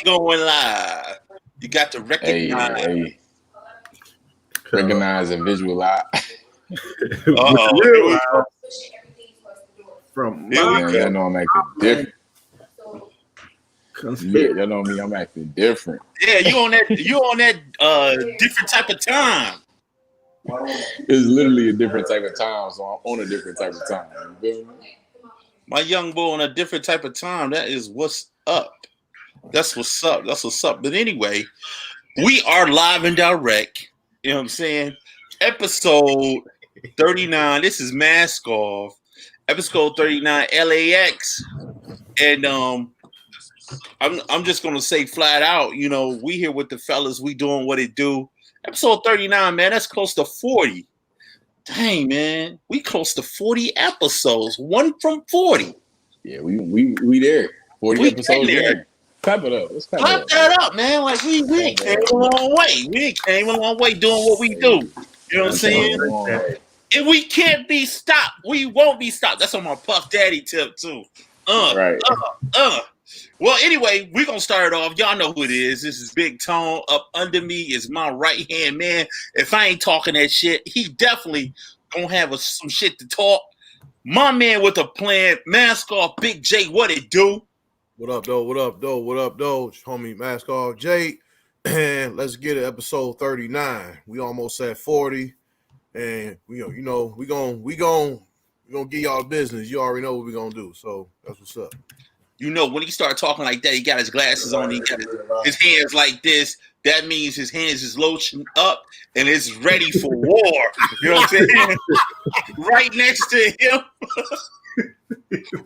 Going live. You got to recognize. Hey, recognize and visualize. Oh, From Y'all know I'm acting different. Y'all know me, I'm acting different. Yeah, you on that different type of time. It's literally a different type of time, so I'm on a different type of time. You feel me? My young boy on a different type of time. That is what's up. That's what's up. That's what's up. But anyway, we are live and direct. You know what I'm saying? Episode 39. This is Mask Off. Episode 39, L.A.X. And I'm just gonna say flat out, you know, we here with the fellas, we doing what it do. Episode 39, man, that's close to 40. Dang, man, we close to 40 episodes. One from 40. Yeah, we there. 40 we episodes in. Clap it up. Let's clap that up, man. Like we came a long way. We came a long way doing what we do. You know what I'm saying? And we can't be stopped. We won't be stopped. That's on my Puff Daddy tip too. Right. Well, anyway, we're going to start it off. Y'all know who it is. This is Big Tone. Up under me is my right-hand man. If I ain't talking that shit, he definitely going to have some shit to talk. My man with a plan, Mask Off, Big J, what it do? What up, though? What up, though? What up, though? It's homie Mask Off Jay. And let's get it, episode 39. We almost at 40. And, we gonna give y'all business. You already know what we going to do. So that's what's up. You know, when he started talking like that, he got his glasses on, he got his hands like this. That means his hands is lotioned up and it's ready for war. You know what I'm saying? Right next to him,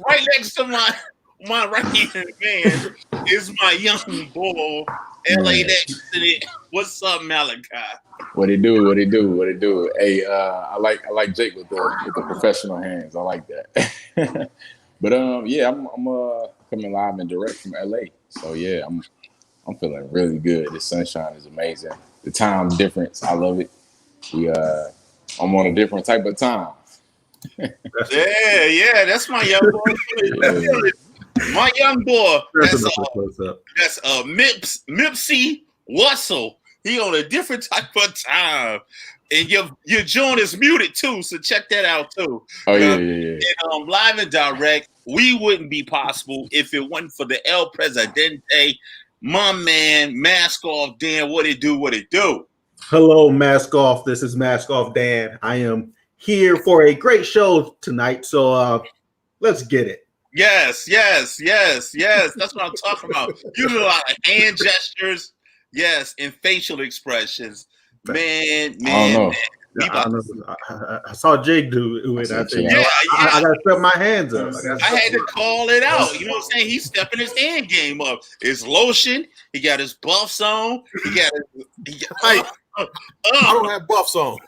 right next to my right-hand man is my young boy, L.A.X. What's up, Malachi? What it do? Hey, I like Jake with the professional hands. I like that. But yeah, I'm coming live and direct from L.A. So yeah, I'm feeling really good. The sunshine is amazing. The time difference, I love it. I'm on a different type of time. Yeah, that's my young boy. Yeah. My young boy. That's Mipsy Wussel. He on a different type of time. And your joint is muted too, so check that out too. Oh yeah. And live and direct, we wouldn't be possible if it wasn't for the El Presidente, my man, Mask Off Dan. What it do? Hello, Mask Off. This is Mask Off Dan. I am here for a great show tonight, so let's get it. Yes. That's what I'm talking about. Using a lot of hand gestures, yes, and facial expressions. Man. I saw Jake do it. I said, I gotta step my hands up. I had to call it out. You know what I'm saying? He's stepping his hand game up. His lotion. He got his buffs on. I don't have buffs on.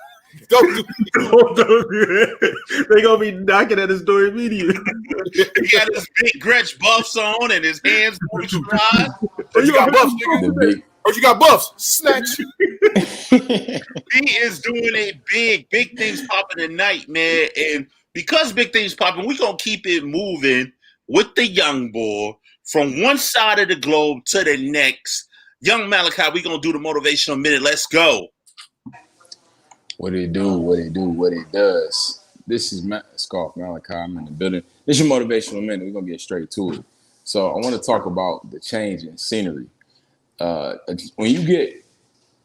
Don't do that. They're gonna be knocking at his door immediately. He got his big Gretsch buffs on and his hands moisturized. You got buffs, nigga. You got buffs. Snatch. He is doing a big things popping tonight, man. And because big things popping, we're gonna keep it moving with the young boy from one side of the globe to the next. Young Malachi, we're gonna do the motivational minute. Let's go. What it does. This is Scarf Malachi. I'm in the building. This is your motivational minute. We're gonna get straight to it. So I want to talk about the change in scenery. When you get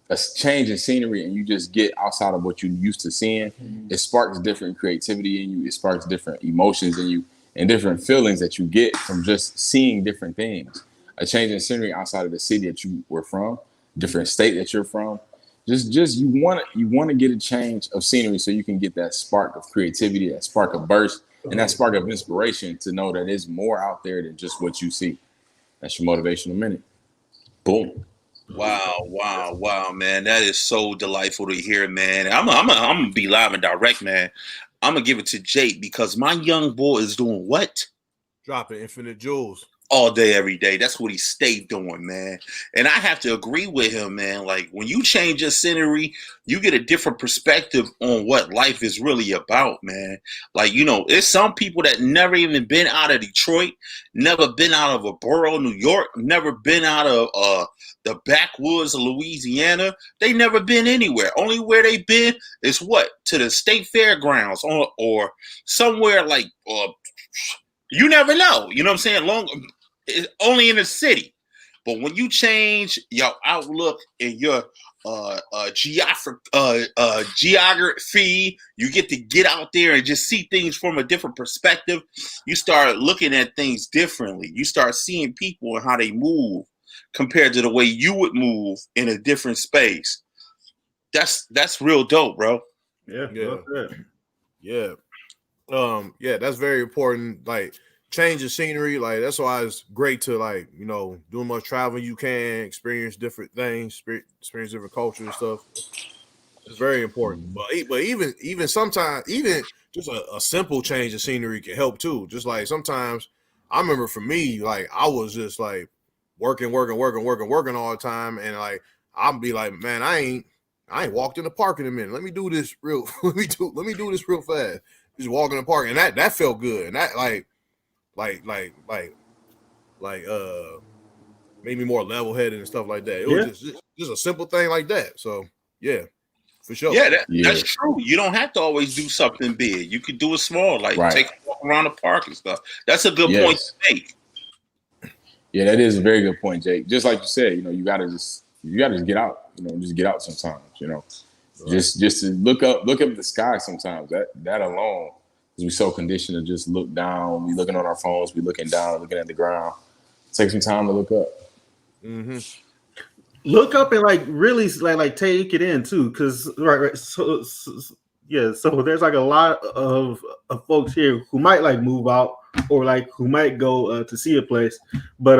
a change in scenery and you just get outside of what you're used to seeing, it sparks different creativity in you. It sparks different emotions in you and different feelings that you get from just seeing different things. A change in scenery outside of the city that you were from, different state that you're from. Just you want to get a change of scenery so you can get that spark of creativity, that spark of burst, and that spark of inspiration to know that there's more out there than just what you see. That's your motivational minute. Boom. Wow, man. That is so delightful to hear, man. I'm gonna be live and direct, man. I'm gonna give it to Jake because my young boy is doing what? Dropping infinite jewels. all day, every day. That's what he stayed doing, man. And I have to agree with him, man. Like when you change your scenery, you get a different perspective on what life is really about, man. Like, it's some people that never even been out of Detroit, never been out of a borough, New York, never been out of the backwoods of Louisiana. They never been anywhere. Only where they been is what? To the state fairgrounds or somewhere like you never know. You know what I'm saying? Only in the city. But when you change your outlook and your geography, you get out there and just see things from a different perspective. You start looking at things differently. You start seeing people and how they move compared to the way you would move in a different space. That's real dope, bro. Yeah. Yeah. That's very important. Like, change the scenery. Like, that's why it's great to, like, do as much traveling you can, experience different things, experience different cultures and stuff. It's very important. But even sometimes, even just a simple change of scenery can help too. Just like sometimes, I remember for me, like, I was just like working all the time, and like I'll be like, man, I ain't walked in the park in a minute. Let me do this real. let me do this real fast. Just walk in the park, and that felt good, and that made me more level-headed and stuff like that. It was just a simple thing like that. So yeah, for sure. Yeah, that's true. You don't have to always do something big. You could do it small, like take a walk around the park and stuff. That's a good point to make. Yeah, that is a very good point, Jake. Just like you said, you gotta just get out. Just get out sometimes. Just to look up the sky sometimes. That alone, because we're so conditioned to just look down. We looking on our phones. We looking down, looking at the ground. Take some time to look up. Mm-hmm. Look up and really take it in too, because right. So there's like a lot of folks here who might move out or who might go to see a place, but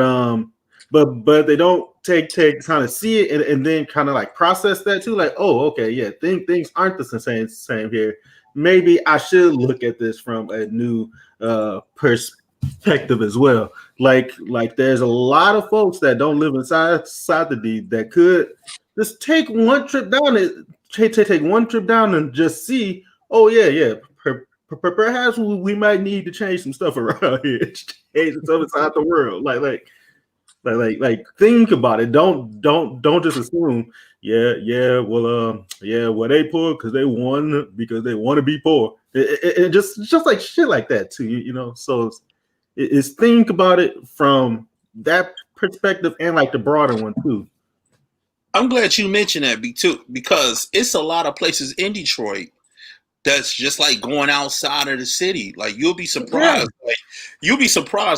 they don't take time to see it and then kind of process that too. Like, oh, okay, yeah, things aren't the same here. Maybe I should look at this from a new perspective as well. Like there's a lot of folks that don't live inside the D that could just take one trip down and just see. Oh yeah. Perhaps we might need to change some stuff around here, change some stuff inside the world. Like think about it. Don't just assume. Well they poor because they want to be poor. It just like shit like that too. So it's think about it from that perspective and the broader one too. I'm glad you mentioned that too, because it's a lot of places in Detroit that's just like going outside of the city. Like you'll be surprised.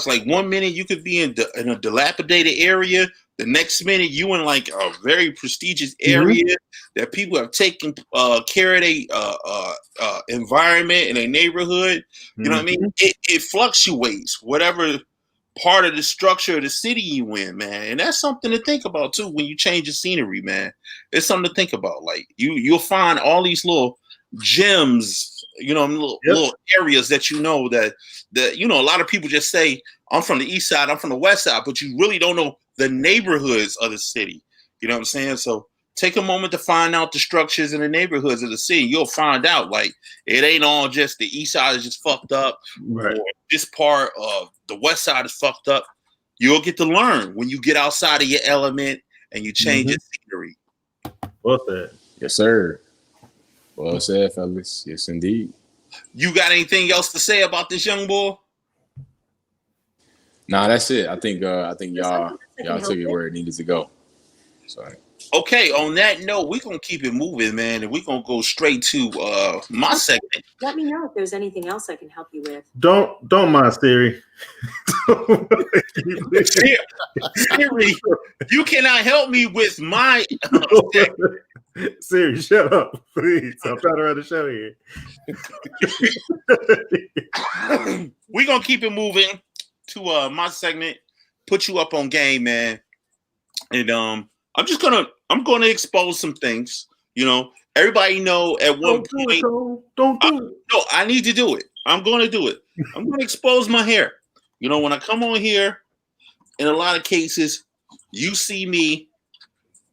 Like 1 minute you could be in a dilapidated area. The next minute you in a very prestigious area that people have taken care of their environment and their neighborhood. You know what I mean? It fluctuates, whatever part of the structure of the city you in, man. And that's something to think about too when you change the scenery, man. It's something to think about. Like you'll find all these little gems, little areas that that a lot of people just say, I'm from the east side, I'm from the west side, but you really don't know the neighborhoods of the city. You know what I'm saying? So take a moment to find out the structures in the neighborhoods of the city. You'll find out it ain't all just the east side is just fucked up, or this part of the west side is fucked up. You'll get to learn when you get outside of your element and you change your scenery. Well said. Yes, sir. Well said, fellas. Yes, indeed. You got anything else to say about this young boy? Nah, that's it. I think y'all took it where it needed to go. Sorry. Okay, on that note, we're going to keep it moving, man, and we're going to go straight to my segment. Let me know if there's anything else I can help you with. Don't mind Siri. Siri, you cannot help me with my Siri, shut up, please. I'm trying to run the show here. We're going to keep it moving to my segment, put you up on game, man. And I'm going to expose some things. Everybody know at one point. Don't do it. No, I need to do it. I'm going to do it. I'm going to expose my hair. When I come on here, in a lot of cases, you see me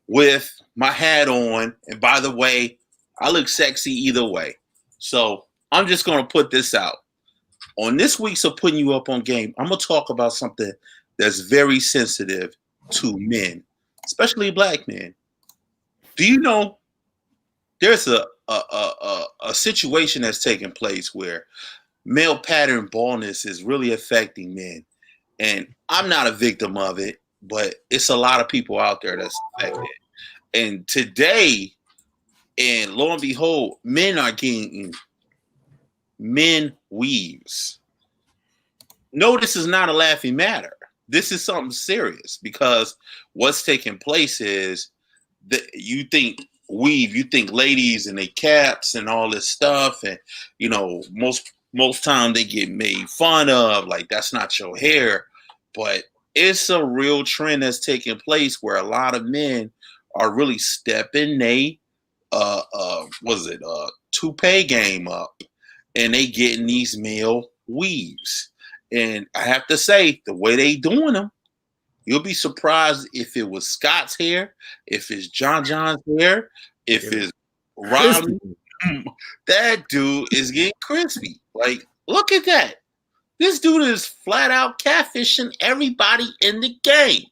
with my hat on, and by the way, I look sexy either way. So I'm just gonna put this out. On this week's of Putting You Up on Game, I'm gonna talk about something that's very sensitive to men, especially black men. Do you know there's a situation that's taking place where male pattern baldness is really affecting men? And I'm not a victim of it, but it's a lot of people out there that's affected. And today, and lo and behold, men are getting men weaves. No, this is not a laughing matter. This is something serious, because what's taking place is that you think weave, you think ladies and they caps and all this stuff, and you know, most time they get made fun of, like that's not your hair. But it's a real trend that's taking place where a lot of men are really stepping they toupee game up, and they getting these male weaves. And I have to say, the way they doing them, you'll be surprised if it was Scott's hair, if it's John's hair, if it's Rob. That dude is getting crispy. Like, look at that. This dude is flat out catfishing everybody in the game.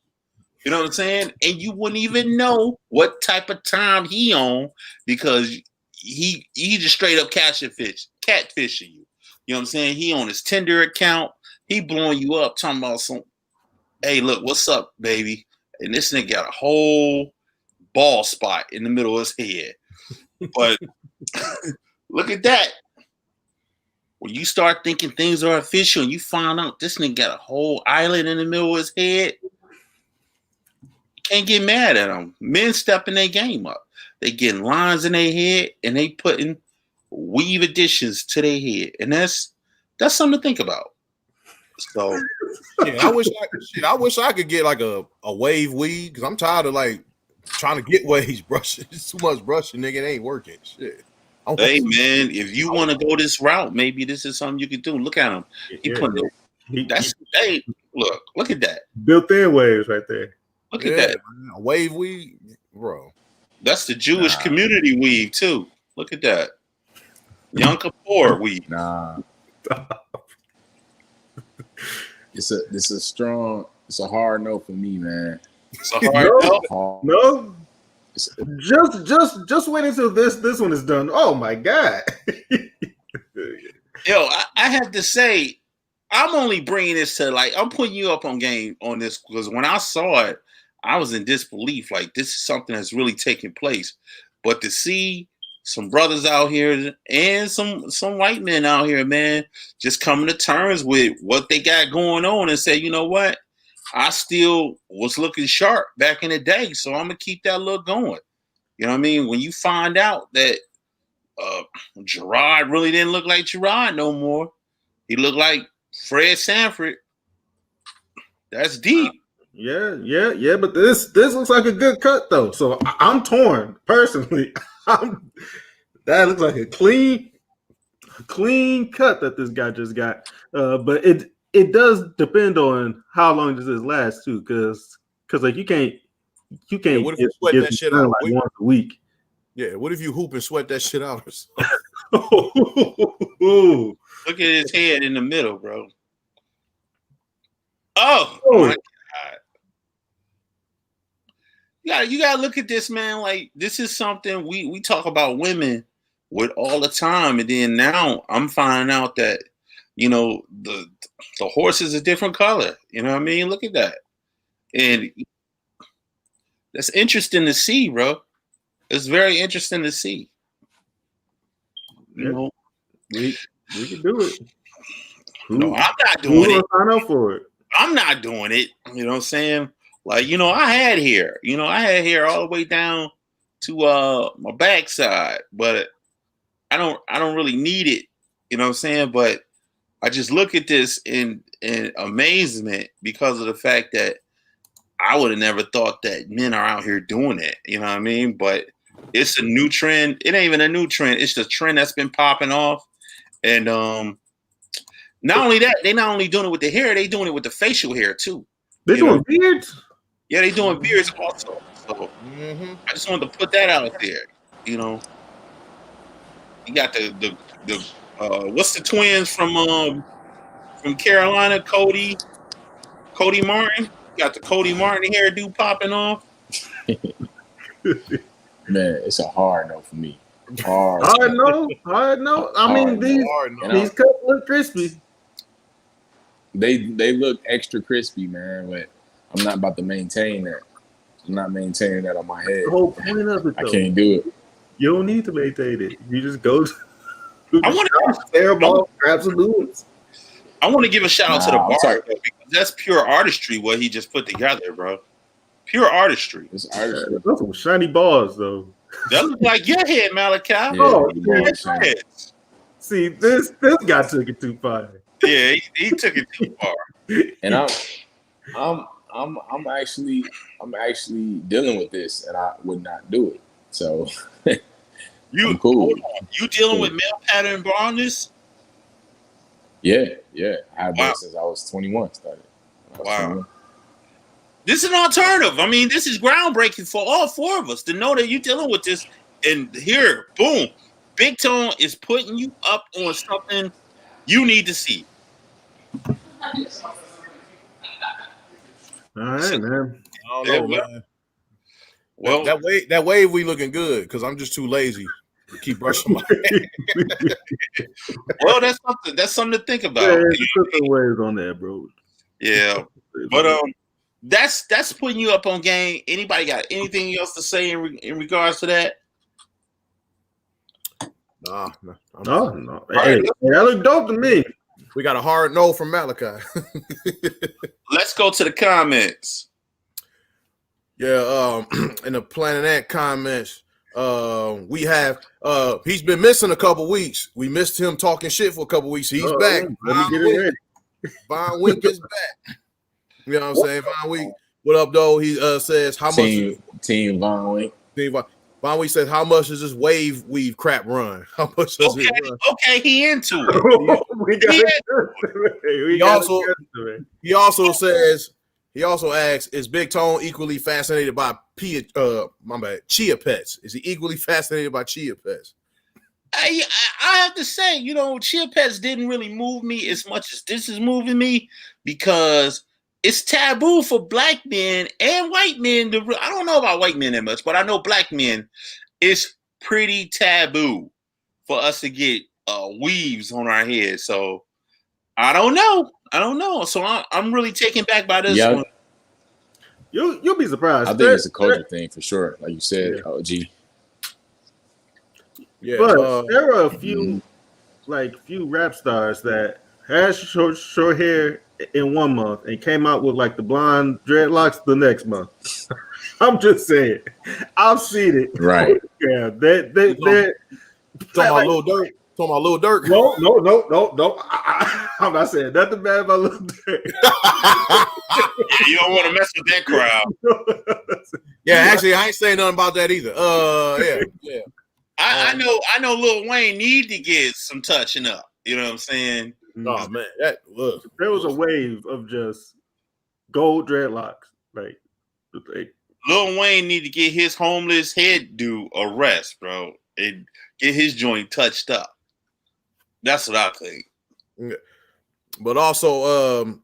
You know what I'm saying? And you wouldn't even know what type of time he on, because he just straight up catfishing you. You know what I'm saying? He on his Tinder account. He blowing you up, talking about some, hey, look, what's up, baby? And this nigga got a whole ball spot in the middle of his head. But look at that. When you start thinking things are official and you find out this nigga got a whole island in the middle of his head, you can't get mad at him. Men stepping their game up. They getting lines in their head and they putting weave additions to their head. And that's something to think about. So yeah, I wish I could get like a wave weave, because I'm tired of like trying to get waves brushing. It's too much brushing, nigga. It ain't working. Shit. Hey man, if you want to go this route, maybe this is something you could do. Look at him. Look at that. Built-in waves right there. Look at that. Man, a wave weave, bro. That's the Jewish community weave too. Look at that. Yom Kippur weave. Nah. It's a hard no for me, man. It's a hard no. No. Just wait until this one is done. Oh my God. Yo, I have to say, I'm only bringing this to, like, I'm putting you up on game on this, because when I saw it, I was in disbelief. Like, this is something that's really taking place. But to see some brothers out here and some white men out here, man, just coming to terms with what they got going on and say, you know what? I still was looking sharp back in the day, so I'm going to keep that look going. You know what I mean? When you find out that Gerard really didn't look like Gerard no more, he looked like Fred Sanford. That's deep. Yeah. But this looks like a good cut though. So I'm torn personally. That looks like a clean cut that this guy just got. But it does depend on how long does this last too, because like you can't what if you sweat that shit out like once a week. Yeah, what if you hoop and sweat that shit out? Look at his head in the middle, bro. Oh my God. You gotta look at this, man. Like, this is something we talk about women with all the time, and then now I'm finding out that, you know, the horse is a different color. You know what I mean? Look at that. And that's interesting to see, bro. It's very interesting to see. You know, we can do it. No, I'm not doing it. Sign up for it. I'm not doing it. You know what I'm saying? Like, you know, I had hair. You know, I had hair all the way down to my backside, but I don't really need it. You know what I'm saying? But I just look at this in amazement because of the fact that I would have never thought that men are out here doing it. You know what I mean? But it's a new trend. It ain't even a new trend. It's the trend that's been popping off. And not only that, they're not only doing it with the hair, they doing it with the facial hair too. They're doing beards? Yeah, they doing beards also. So I just wanted to put that out there. You know, you got the what's the twins from Carolina, Cody Martin. You got the Cody Martin hairdo popping off. Man, it's a hard no for me. Hard no. I mean, these cuts look crispy. They look extra crispy, man, but I'm not about to maintain that. I'm not maintaining that on my head. The whole point of it, though. I can't do it. You don't need to maintain it. You just go. I want to tear them off, grab some new ones. I want to give a shout out to the barber because that's pure artistry what he just put together, bro. Pure artistry. It's artistry. Those some shiny balls, though. That looks like your head, Malachi. Yeah, see, this guy took it too far. Yeah, he took it too far. And I'm actually dealing with this, and I would not do it. So I'm cool. You dealing with male pattern baldness? Yeah. I have been since I was 21. Started. Wow. 21. This is an alternative. I mean, this is groundbreaking for all four of us to know that you're dealing with this. And here, boom, Big Tone is putting you up on something you need to see. All right, man. I don't know, man. Well, that wave we looking good because I'm just too lazy to keep brushing my hair. Well, that's something to think about. Yeah, put some waves on there, bro. Yeah, but that's putting you up on game. Anybody got anything else to say in regards to that? No. Hey, that look dope to me. We got a hard no from Malachi. Let's go to the comments. Yeah, in the Planet Ant comments, we have he's been missing a couple weeks. We missed him talking shit for a couple weeks. He's back. Let me get it ready. Von Wink is back. You know what I'm saying? Von Wink. What up, though? He says how much Team Von Wink. Von Wink says how much does this weave crap run? How much does it run? Okay, he into it. He also says. He also asks, is Big Tone equally fascinated by chia pets? Is he equally fascinated by chia pets? I have to say, chia pets didn't really move me as much as this is moving me because it's taboo for black men and white men. I don't know about white men that much, but I know black men. It's pretty taboo for us to get weaves on our head. So I don't know. So I'm really taken back by this one. You'll be surprised. I think it's a culture thing for sure. Like you said, OG. Yeah, but there are a few rap stars that had short hair in 1 month and came out with like the blonde dreadlocks the next month. I'm just saying, I've seen it. Right? Yeah, they're talking about Lil Durk. Talking about Lil Durk. No. I'm not saying nothing bad about Lil Durk. Yeah, you don't want to mess with that crowd. Yeah, actually, I ain't saying nothing about that either. Yeah. I know Lil Wayne need to get some touching up. You know what I'm saying? Oh man, there was a wave of just gold dreadlocks. Like Lil Wayne need to get his homeless head do a rest, bro, and get his joint touched up. That's what I think. Yeah. But also,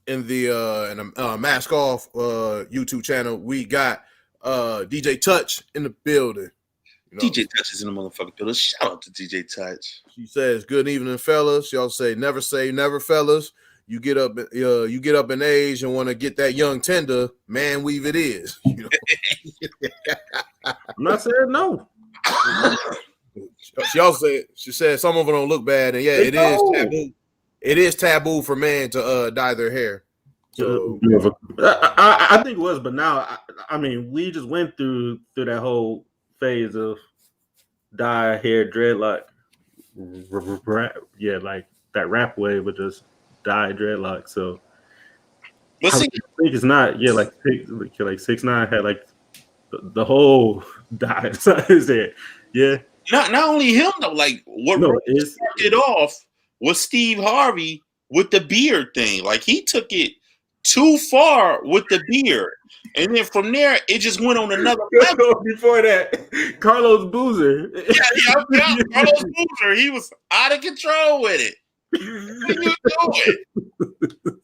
in the Mask Off YouTube channel, we got DJ Touch in the building. DJ Touch is in the motherfucking building. Shout out to DJ Touch. She says, "Good evening, fellas." She also say never, fellas. You get up in age and want to get that young tender man weave. It is. I'm not saying no. She said some of them don't look bad, and yeah, it is taboo. It is taboo for men to dye their hair. So I think it was, but now I mean we just went through that whole phase of dye hair dreadlock. Yeah, like that rap wave with just dye dreadlock. So I think it's not. Yeah, like 6ix9ine had like the whole dye inside his head. Yeah. Not only him though. Like what started it off was Steve Harvey with the beard thing. Like he took it too far with the beard. And then from there, it just went on another level. Before that, Carlos Boozer. Yeah. Carlos Boozer, he was out of control with it. What are you doing?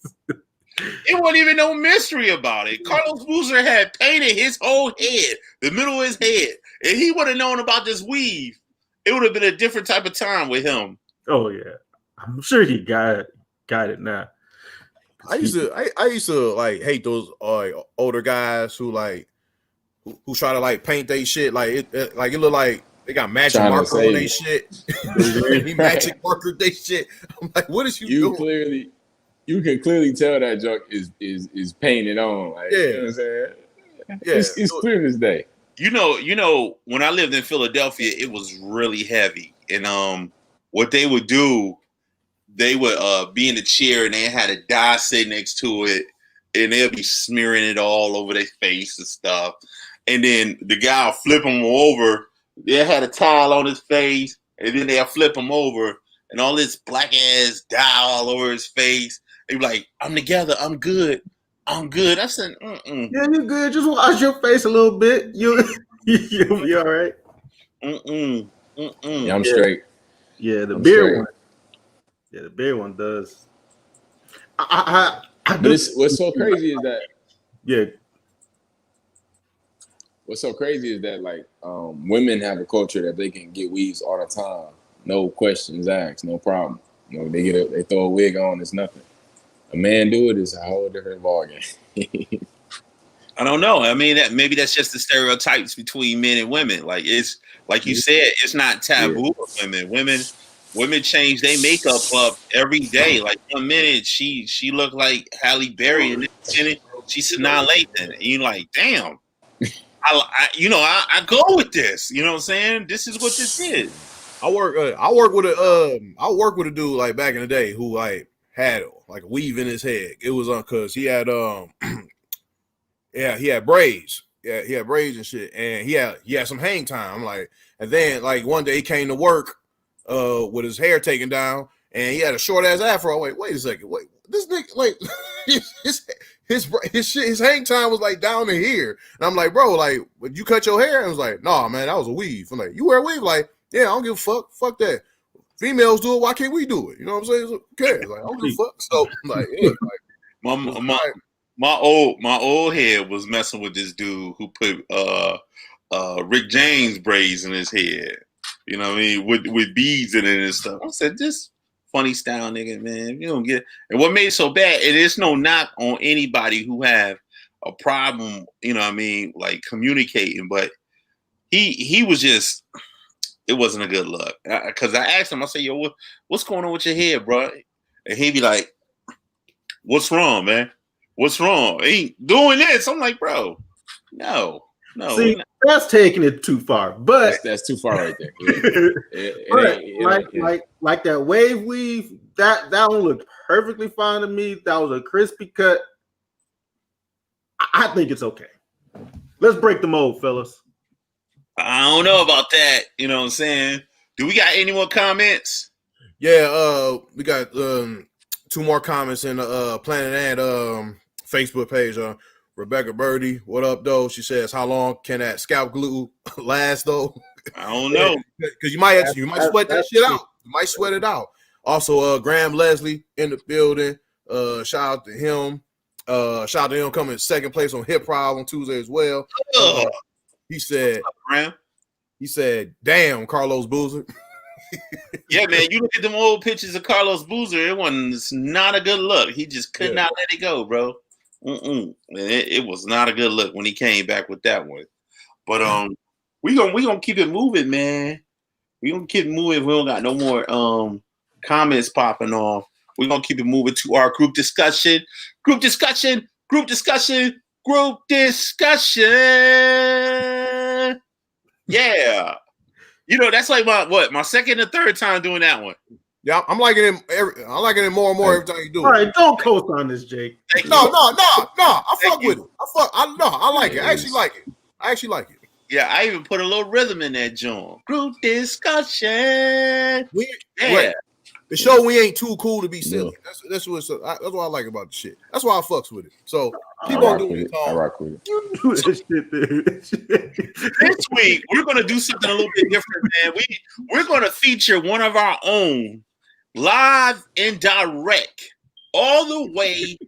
It wasn't even no mystery about it. Carlos Boozer had painted his whole head, the middle of his head. And he would have known about this weave. It would have been a different type of time with him. Oh yeah, I'm sure he got it now. I used to like hate those older guys who try to like paint they shit like it look like they got magic marker on they shit. He magic marker they shit. I'm like, what is you doing? You can clearly tell that junk is painted on. Like, yeah, you know what I'm saying? Yeah, it's clear as day. You know, when I lived in Philadelphia, it was really heavy. And what they would do, they would be in the chair and they had a dye sitting next to it, and they'll be smearing it all over their face and stuff. And then the guy will flip them over. They had a towel on his face, and then they'll flip him over, and all this black ass dye all over his face. They be like, "I'm together. I'm good. I'm good." I said, "Mm-mm. Yeah, you're good. Just wash your face a little bit. You'll be all right." Mm-mm. Mm-mm. Yeah, I'm straight. Yeah, the I'm beard straight. one. Yeah, the beard one does. But what's so crazy is that. Yeah. What's so crazy is that like women have a culture that they can get weaves all the time, no questions asked, no problem. You know, they throw a wig on, it's nothing. A man do it is a whole different ballgame. I don't know. I mean, maybe that's just the stereotypes between men and women. Like it's like you said, it's not taboo with women. Women change their makeup up every day. Like 1 minute she looked like Halle Berry, and next minute she's Sanaa Lathan. And you're like, damn. I go with this. You know what I'm saying? This is what this is. I work with a dude like back in the day who like had like a weave in his head. It was cause he had he had braids. Yeah, he had braids and shit, and he had some hang time. Like, and then like one day he came to work with his hair taken down, and he had a short ass afro. Wait a second, this nigga like his hang time was like down to here, and I'm like, bro, like, would you cut your hair? And I was like, nah, man, that was a weave. I'm like, you wear a weave? Like, yeah, I don't give a fuck that. Females do it, why can't we do it? You know what I'm saying? Okay, like, I don't give a fuck. So like, yeah, like my old head was messing with this dude who put Rick James braids in his head. You know what I mean? With beads in it and stuff. I said, this funny style nigga, man. You don't get it. And what made it so bad, it is no knock on anybody who have a problem, you know what I mean, like communicating, but he was just, it wasn't a good look. Because I asked him, I said, yo, what's going on with your head, bro? And he'd be like, what's wrong, man? What's wrong? He doing this. I'm like, bro, no. See, that's taking it too far. But that's too far right there. Yeah. Like that wave weave, that one looked perfectly fine to me. That was a crispy cut. I think it's okay. Let's break the mold, fellas. I don't know about that. You know what I'm saying? Do we got any more comments? Yeah, we got 2 more comments in the Planet Ant Facebook page. Rebecca Birdie, what up, though? She says, how long can that scalp glue last, though? I don't know. Because you might sweat that shit out. You might sweat it out. Also, Graham Leslie in the building. Shout out to him. Shout out to him coming in second place on Hip Pride on Tuesday as well. He said, damn, Carlos Boozer. Yeah, man, you look at them old pictures of Carlos Boozer, it was not a good look. He just could not let it go, bro. It was not a good look when he came back with that one. But we gonna keep it moving, man. We gonna keep it moving. We don't got no more comments popping off. We're gonna keep it moving to our group discussion. Yeah. You know, that's like my second or third time doing that one. Yeah, I'm liking it. I'm liking it more and more every time you do it. All right, don't coast on this, Jake. No. I fuck with it. I like it. I actually like it. Yeah, I even put a little rhythm in that joint. Group discussion. Yeah. It show we ain't too cool to be silly. Yeah. That's what I like about the shit. That's why I fucks with it. So keep I on rock doing with it, it. I Tom. rock with it. You do that shit there. This week we're gonna do something a little bit different, man. We're gonna feature one of our own live and direct, all the way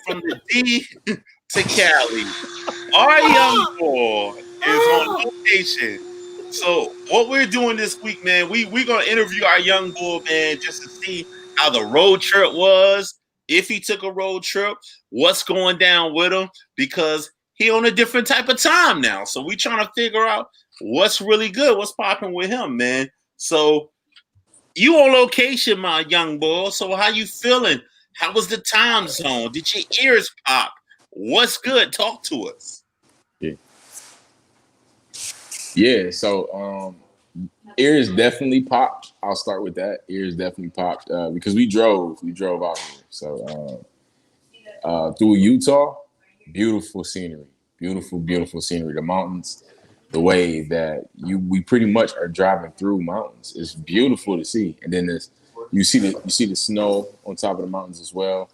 from the D to Cali. Our young boy is on location. So what we're doing this week, man, we're gonna interview our young bull, man, just to see how the road trip was, if he took a road trip, what's going down with him, because he on a different type of time now. So we trying to figure out what's really good, what's popping with him, man. So you on location, my young boy. So how you feeling? How was the time zone? Did your ears pop? What's good? Talk to us. Yeah, so ears definitely popped. I'll start with that. Ears definitely popped because we drove out here. So through Utah, beautiful scenery, beautiful scenery. The mountains, the way that we pretty much are driving through mountains is beautiful to see. And then you see the snow on top of the mountains as well.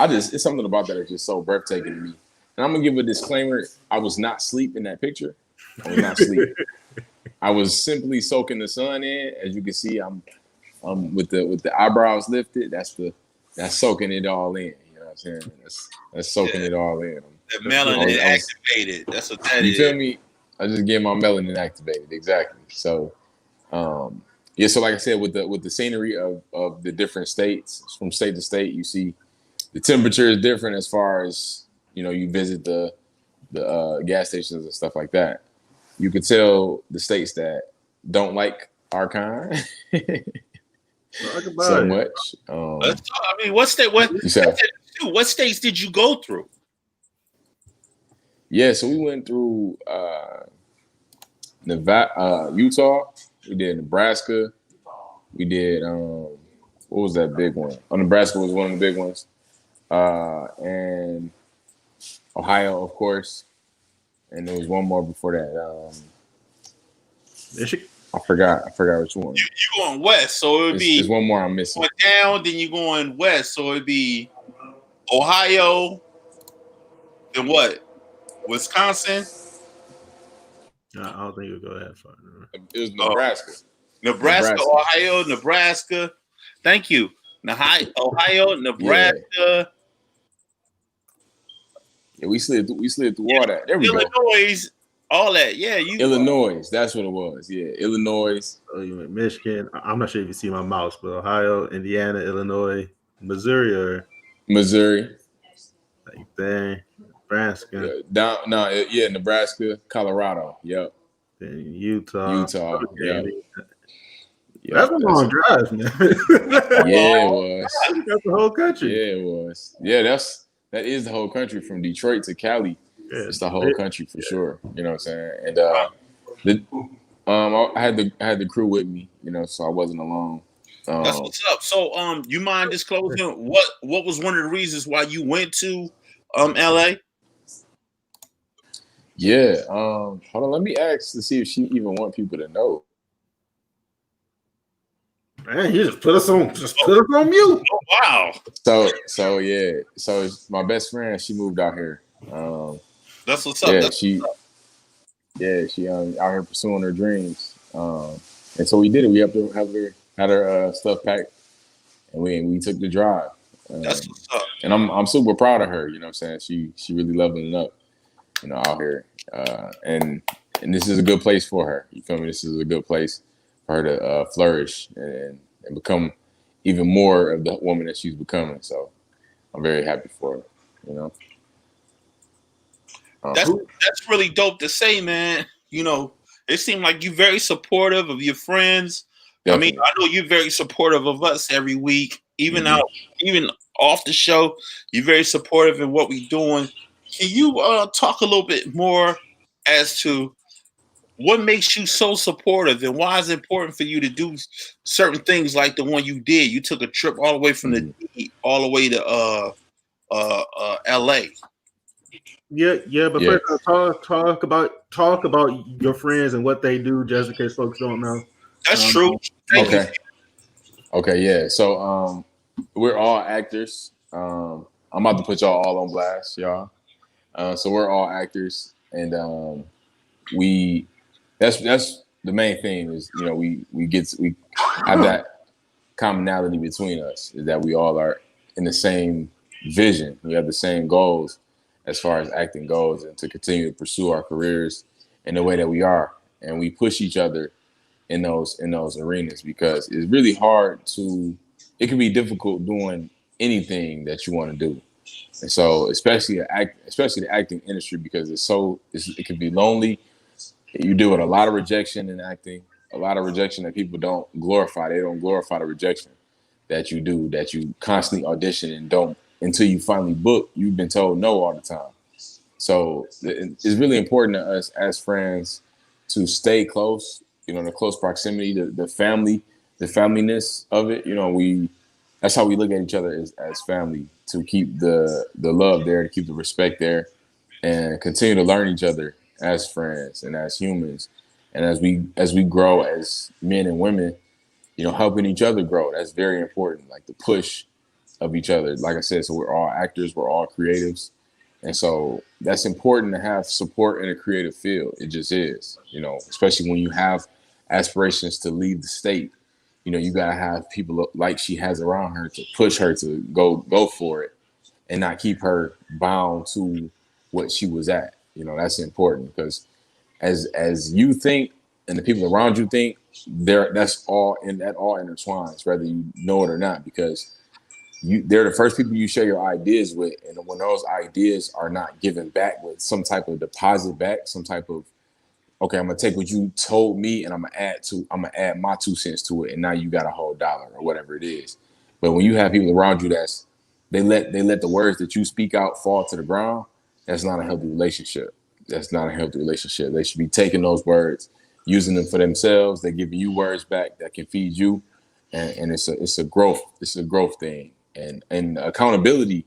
It's something about that that's just so breathtaking to me. And I'm gonna give a disclaimer: I was not asleep in that picture. I was not asleep. I was simply soaking the sun in. As you can see, I'm with the eyebrows lifted. That's soaking it all in. You know what I'm saying? That's soaking it all in. The melanin activated. That's what that you is. You feel me? I just get my melanin activated. Exactly. So, yeah. So like I said, with the scenery of the different states, from state to state, you see the temperature is different as far as you visit the gas stations and stuff like that. You could tell the states that don't like our kind so much. I mean, what states did you go through? Yeah, so we went through Nevada, Utah. We did Nebraska. We did what was that big one? Oh, Nebraska was one of the big ones, and Ohio, of course. And there was one more before that. I forgot which one. You going west, so it would be. There's one more I'm missing. Going down, then you going west, so it'd be Ohio. Then what? Wisconsin. I don't think you'll go that far. It was Nebraska. Nebraska, Ohio, Nebraska. Thank you. Ohio, Nebraska. Yeah, we slid through all that. There we go. Illinois, all that. Yeah, Illinois. That's what it was. Yeah, Illinois. Oh, you went Michigan. I'm not sure if you see my mouse, but Ohio, Indiana, Illinois, Missouri. Like there, Nebraska. Nebraska, Colorado. Yep. Then Utah. Yep. That's a long drive, man. Yeah, it was. That's the whole country. Yeah, it was. Yeah, that is the whole country from Detroit to Cali. Yeah, it's the whole country for sure. You know what I'm saying? And I had the crew with me, so I wasn't alone. That's what's up. So, you mind disclosing what was one of the reasons why you went to LA? Yeah. Hold on. Let me ask to see if she even want people to know. Man, he just put us on mute. Oh wow. So yeah. So my best friend, she moved out here. That's what's up. Yeah, she out here pursuing her dreams. And so we did it. We had her stuff packed, and we took the drive. That's what's up. And I'm super proud of her. You know what I'm saying? She really leveling up, out here. And this is a good place for her. You feel me? This is a good place for her to flourish and become even more of the woman that she's becoming. So I'm very happy for her. That's really dope to say, man. It seemed like you're very supportive of your friends. Definitely. I mean, I know you're very supportive of us every week, even off the show. You're very supportive in what we're doing. Can you talk a little bit more as to what makes you so supportive and why is it important for you to do certain things like the one you did? You took a trip all the way from the D all the way to L.A. Yeah, but first talk about your friends and what they do, just in case folks don't know. That's true. Okay, yeah. So we're all actors. I'm about to put y'all all on blast, y'all. So we're all actors, and we that's the main thing is we have that commonality between us is that we all are in the same vision. We have the same goals as far as acting goes, and to continue to pursue our careers in the way that we are, and we push each other in those arenas because it's really hard to. It can be difficult doing anything that you want to do, and so especially the acting industry because it can be lonely. You deal with a lot of rejection in acting, a lot of rejection that people don't glorify. They don't glorify the rejection that you do, that you constantly audition and don't until you finally book. You've been told no all the time. So it's really important to us as friends to stay close. The close proximity, the familyness of it. That's how we look at each other as family, to keep the love there, to keep the respect there, and continue to learn each other as friends and as humans, and as we grow as men and women, helping each other grow. That's very important. Like the push of each other. Like I said, so we're all actors, we're all creatives, and so that's important to have support in a creative field. It just is, especially when you have aspirations to leave the state. You gotta have people like she has around her to push her to go for it, and not keep her bound to what she was at. That's important because as you think and the people around you think, that all intertwines, whether you know it or not, because they're the first people you share your ideas with, and when those ideas are not given back with some type of deposit back, some type of okay, I'm gonna take what you told me and I'm gonna add my 2 cents to it, and now you got a whole dollar or whatever it is. But when you have people around you they let the words that you speak out fall to the ground, that's not a healthy relationship. That's not a healthy relationship. They should be taking those words, using them for themselves. They're giving you words back that can feed you, and it's a growth thing. And accountability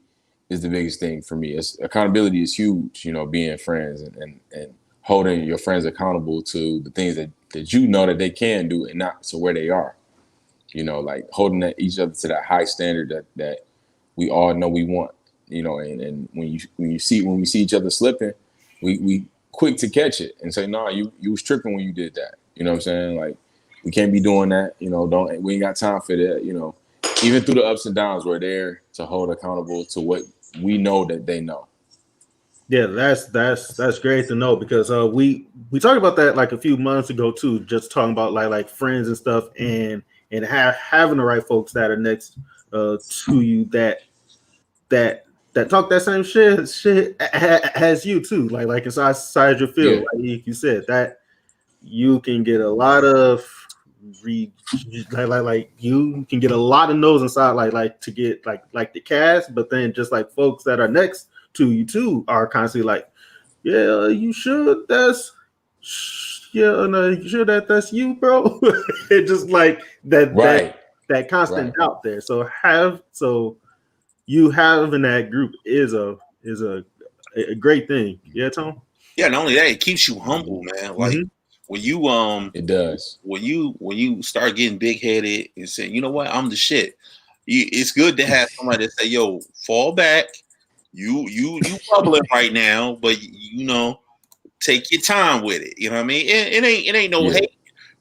is the biggest thing for me. Accountability is huge. Being friends and holding your friends accountable to the things that that they can do and not to where they are. Like holding each other to that high standard that we all know we want. And when we see each other slipping, we quick to catch it and say, "No, you was tripping when you did that." You know what I'm saying? Like we can't be doing that. We ain't got time for that. Even through the ups and downs, we're there to hold accountable to what we know that they know. Yeah, that's great to know because we talked about that like a few months ago too, just talking about like friends and stuff, and having the right folks that are next to you that talk that same shit as you too, like inside your field. Yeah. Like you said, that you can get a lot of like you can get a lot of no's inside, like to get like the cast, but then just like folks that are next to you too are constantly like, yeah, you sure that's no, you sure that's you, bro? It just like that Right. that constant doubt there. So you having that group is a great thing. Yeah, Tom. Yeah, not only that, it keeps you humble, man. Like when you it does. when you start getting big headed and saying, you know what, I'm the shit. It's good to have somebody that say, yo, fall back. You bubbling right now, but take your time with it. You know what I mean? It ain't no hate.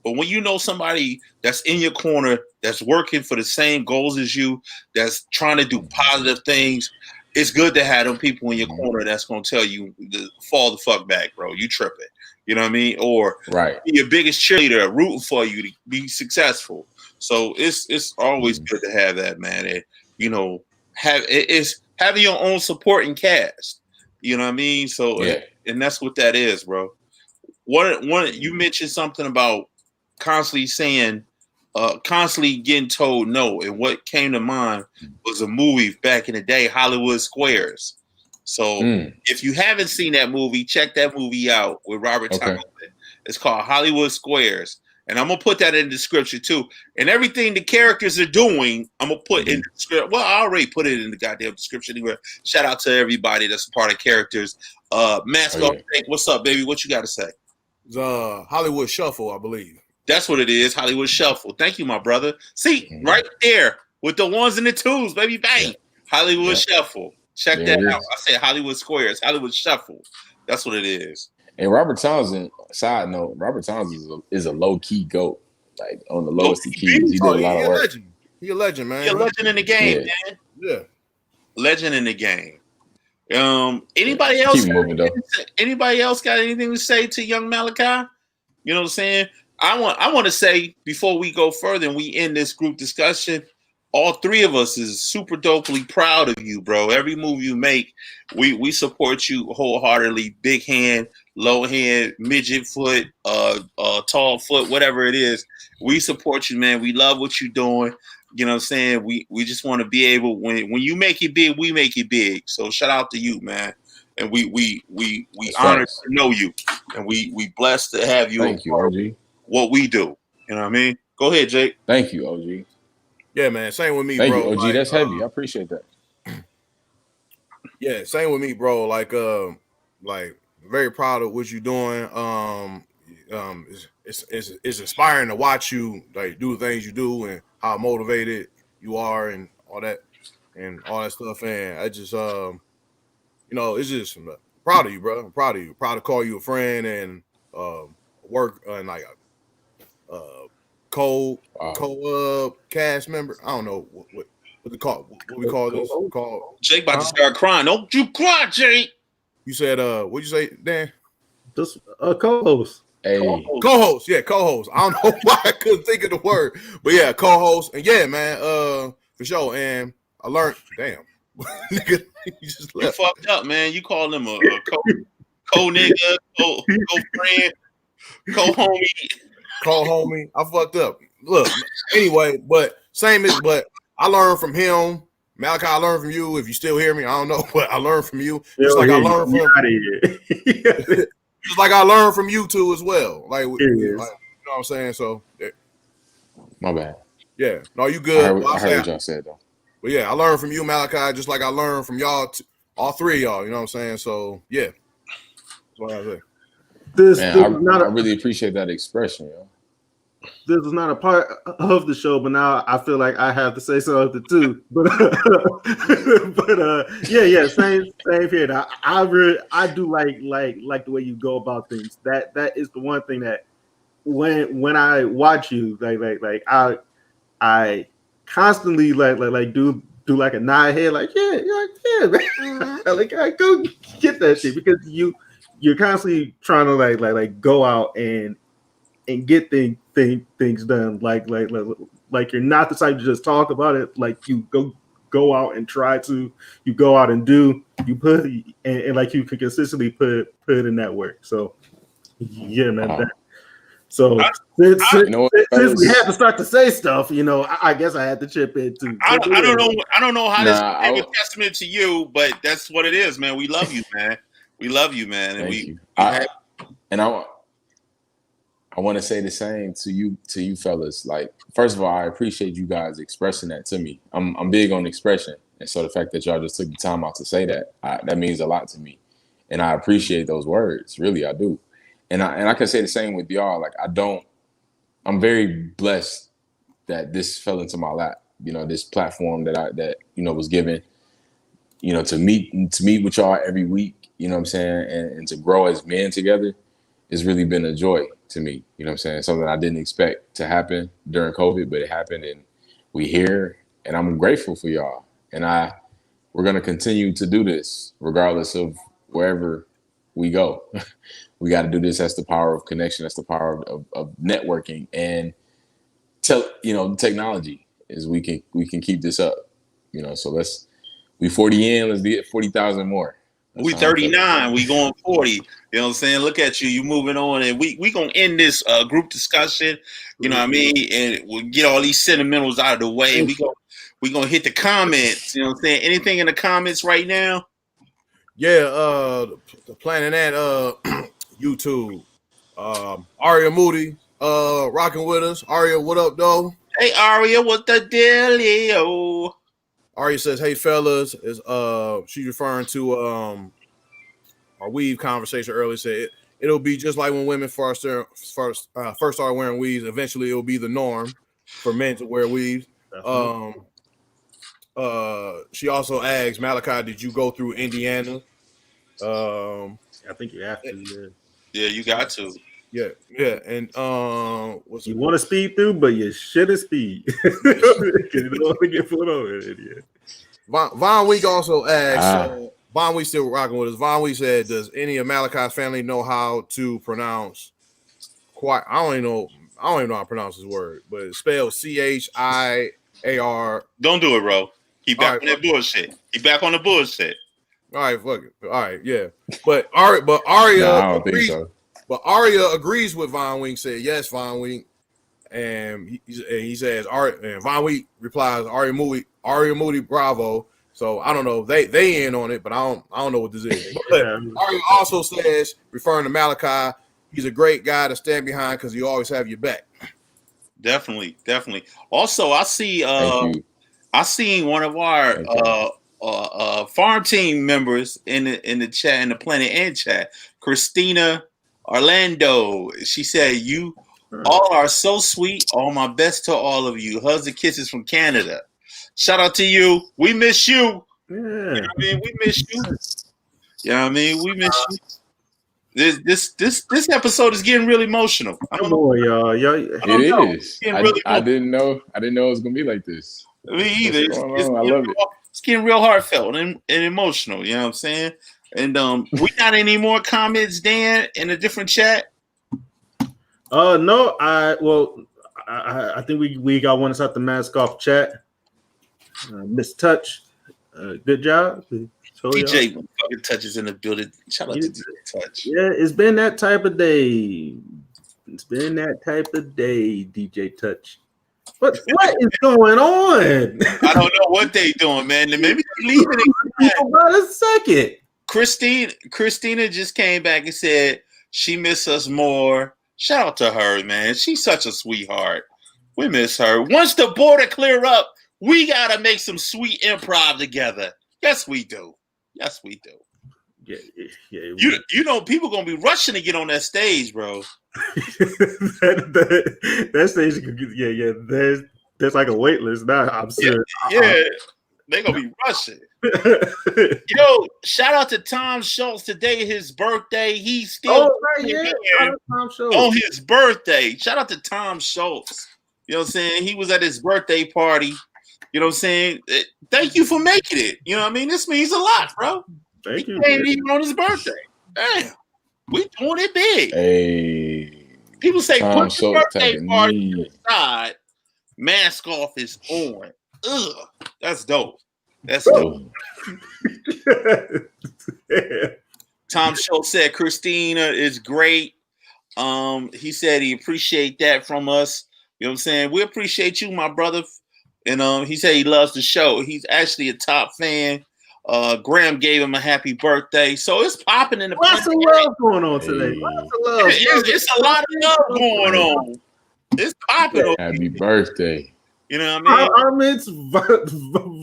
But when you know somebody that's in your corner, that's working for the same goals as you, that's trying to do positive things, it's good to have them people in your corner that's going to tell you to fall the fuck back, bro. You tripping. You know what I mean? Or be your biggest cheerleader, rooting for you to be successful. So it's always good to have that, man. And, it's having your own supporting cast. You know what I mean? So, and that's what that is, bro. One, you mentioned something about constantly getting told no, and what came to mind was a movie back in the day, Hollywood Squares. So if you haven't seen that movie, check that movie out with Robert Townsend. It's called Hollywood Squares, and I'm gonna put that in the description too. And everything the characters are doing, I'm gonna put in the description. Well, I already put it in the goddamn description anyway. Shout out to everybody that's a part of characters. Mask off. What's up, baby? What you got to say? The Hollywood Shuffle, I believe. That's what it is. Hollywood Shuffle. Thank you, my brother. See, right there with the ones and the twos, baby, bang. Yeah. Hollywood Shuffle. Check There that it out. is. I said Hollywood Squares, Hollywood Shuffle. That's what it is. And Robert Townsend, side note, Robert Townsend is a low key GOAT, like on the lowest of keys. He did a lot of work. Legend. He a legend, man. He a legend in the game, Yeah. man. Yeah. Legend in the game. Anybody else? Keep moving though. Anybody else got anything to say to young Malachi? You know what I'm saying? I want to say before we go further and we end this group discussion, all three of us is super dopely proud of you, bro. Every move you make, we support you wholeheartedly. Big hand, low hand, midget foot, tall foot, whatever it is. We support you, man. We love what you're doing. You know what I'm saying? We just want to be able, when you make it big, we make it big. So shout out to you, man. And we honored to know you, and we blessed to have you. Thank you, OG. What we do, you know what I mean? Go ahead, Jake. Thank you, OG. Yeah, man. Same with me, Thank bro. you, OG. Like, that's heavy. I appreciate that. Yeah, same with me, bro. Like very proud of what you're doing. It's inspiring to watch you like do the things you do and how motivated you are and all that stuff. And I just it's just I'm proud of you, bro. I'm proud of you. Proud to call you a friend and work and like cast member. I don't know what we call this. Jake about to start crying. Don't you cry, Jake. You said what'd you say, Dan? Just a co-host. Hey, Co-host, yeah, co-host. I don't know why I couldn't think of the word, but yeah, co-host. And yeah, man, for sure. And I learned, damn, nigga, you just You left. fucked up, man. You called him a co-nigga, co-friend, co-homie. Co-homie, I fucked up. Look, anyway, but I learned from him. Malachi, I learned from you. If you still hear me, I don't know, but I learned from you. Just like I learned from just like I learned from you two as well. Like, you know what I'm saying? So, yeah. my bad. Yeah, no, you good. I heard what y'all said though. But yeah, I learned from you, Malachi, just like I learned from y'all, all three of y'all. You know what I'm saying? So yeah, that's what I say. I really appreciate that expression, yo. This is not a part of the show, but now I feel like I have to say something too. But yeah, same here. I do like the way you go about things. That is the one thing that when I watch you, like I constantly like do like a nod head, like yeah, man. Like I go get that shit because you're constantly trying to like go out and get things done. Like you're not the type to just talk about it. Like you go out and try to. You go out and do. You put and like you can consistently put in that work. So yeah, man. Since we had to start to say stuff, I guess I had to chip in too. I don't know how this is a testament to you, but that's what it is, man. We love you, man. We love you, man. And I want to say the same to you fellas. Like, first of all, I appreciate you guys expressing that to me. I'm big on expression, and so the fact that y'all just took the time out to say that that means a lot to me, and I appreciate those words. Really, I do. And I can say the same with y'all. Like, I'm very blessed that this fell into my lap. This platform that was given. To meet with y'all every week. You know what I'm saying, and to grow as men together. It's really been a joy to me, you know what I'm saying? Something I didn't expect to happen during COVID, but it happened and we here and I'm grateful for y'all. And we're going to continue to do this regardless of wherever we go. We got to do this. That's the power of connection. That's the power of networking and technology is we can keep this up, so we 40 in, let's get 40,000 more. We 39, we going 40. You know what I'm saying? Look at you moving on, and we gonna end this group discussion. You know what I mean? And we'll get all these sentimentals out of the way. We gonna hit the comments. You know what I'm saying? Anything in the comments right now? Yeah, planning that YouTube. Aria Moody, rocking with us. Aria, what up, though? Hey Aria, what the dealio? Aria says, "Hey fellas," is she's referring to our weave conversation earlier. Said it'll be just like when women first started wearing weaves. Eventually, it'll be the norm for men to wear weaves. She also asks Malachi, "Did you go through Indiana?" I think you have to. Yeah, you got to. Yeah, and you want to speed through, but you shouldn't speed. You don't want to get pulled over. Yeah. Von Week also asked. Von Week still rocking with us. Von Week said, "Does any of Malachi's family know how to pronounce?" I don't even know how to pronounce his word, but it's spelled CHIAR. Don't do it, bro. He back on that bullshit. He back on the bullshit. All right, fuck it. All right, yeah. But Aria, I don't think so. But Aria agrees with Von Wink. Said yes, Von Wink, and he says and Von Wink replies Aria Moody, bravo. So I don't know. They in on it, but I don't know what this is. But Aria also says, referring to Malachi, he's a great guy to stand behind because he always have your back. Definitely. Also, I seen one of our farm team members in the chat, in the Planet Ant chat, Christina Orlando. She said, "You all are so sweet. All my best to all of you. Hugs and kisses from Canada." Shout out to you. We miss you. Yeah. You know what I mean? We miss you. You know what I mean? We miss you. This episode is getting really emotional. Come on, y'all. It is. I didn't know it was gonna be like this. Me either. I love it. It's getting real heartfelt and emotional. You know what I'm saying? And we got any more comments, Dan, in a different chat? No. I think we got one inside the Mask Off chat. Miss Touch, good job. DJ fucking Touches in the building. Shout out to DJ Touch. Yeah, it's been that type of day. DJ Touch. What is going on? I don't know what they doing, man. Maybe they're leaving it about a second. Christina just came back and said she miss us more. Shout out to her, man. She's such a sweetheart. We miss her. Once the border clear up, we gotta make some sweet improv together. Yes, we do. Yeah. You know, people gonna be rushing to get on that stage, bro. that stage, yeah. There's like a wait list now. I'm serious. Yeah, they gonna be rushing. Yo, shout out to Tom Schultz today, his birthday. He's still on his birthday. Shout out to Tom Schultz. You know what I'm saying? He was at his birthday party. You know what I'm saying? Thank you for making it. You know what I mean? This means a lot, bro. Thank you. He came even on his birthday. Damn, we doing it big. Hey, people say Tom put your birthday party to the side. Mask Off is on. Ugh, that's dope. That's dope. Tom Schultz said Christina is great. He said he appreciate that from us. You know what I'm saying? We appreciate you, my brother. And he said he loves the show. He's actually a top fan. Graham gave him a happy birthday. So it's popping in the Lots of love going on today. Lots of love. It's a lot of love going on. It's popping. Happy birthday. You know what I mean? Comments,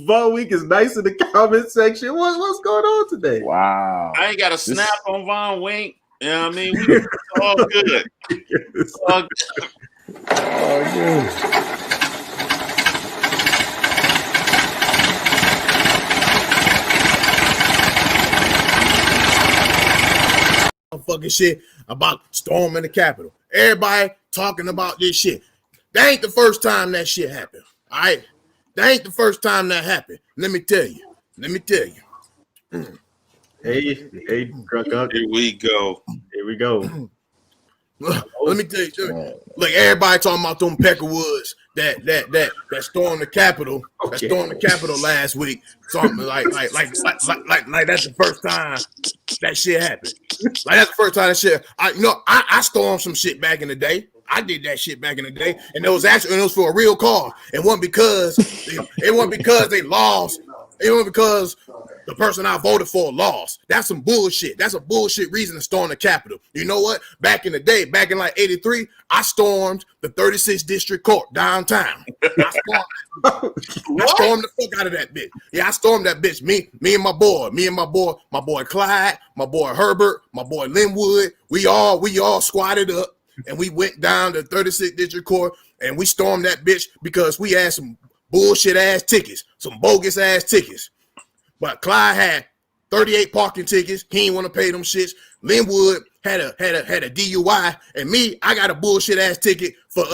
Von Week is nice in the comment section. What's going on today? Wow. I ain't got a snap on Von Wink. You know what I mean? It's all good. It's all good. Oh, good. Fucking shit about storming the Capitol. Everybody talking about this shit. That ain't the first time that shit happened. All right, that ain't the first time that happened. Let me tell you. Hey, Drunk Unk. Here we go. Let me tell you. Look, everybody talking about them Peckerwoods that stormed the Capitol. That stormed the Capitol last week. Something like that's the first time that shit happened. Like that's the first time that shit. I stormed some shit back in the day. I did that shit back in the day, and it was for a real cause. It wasn't because they lost. It wasn't because the person I voted for lost. That's some bullshit. That's a bullshit reason to storm the Capitol. You know what? Back in the day, back in like 83, I stormed the 36th District Court downtown. I stormed the fuck out of that bitch. Yeah, I stormed that bitch. Me and my boy Clyde, my boy Herbert, my boy Linwood. We all squatted up and we went down to 36th District Court and we stormed that bitch because we had some bullshit ass tickets, some bogus ass tickets. But Clyde had 38 parking tickets. He didn't want to pay them shits. Linwood had a DUI, and me, I got a bullshit ass ticket for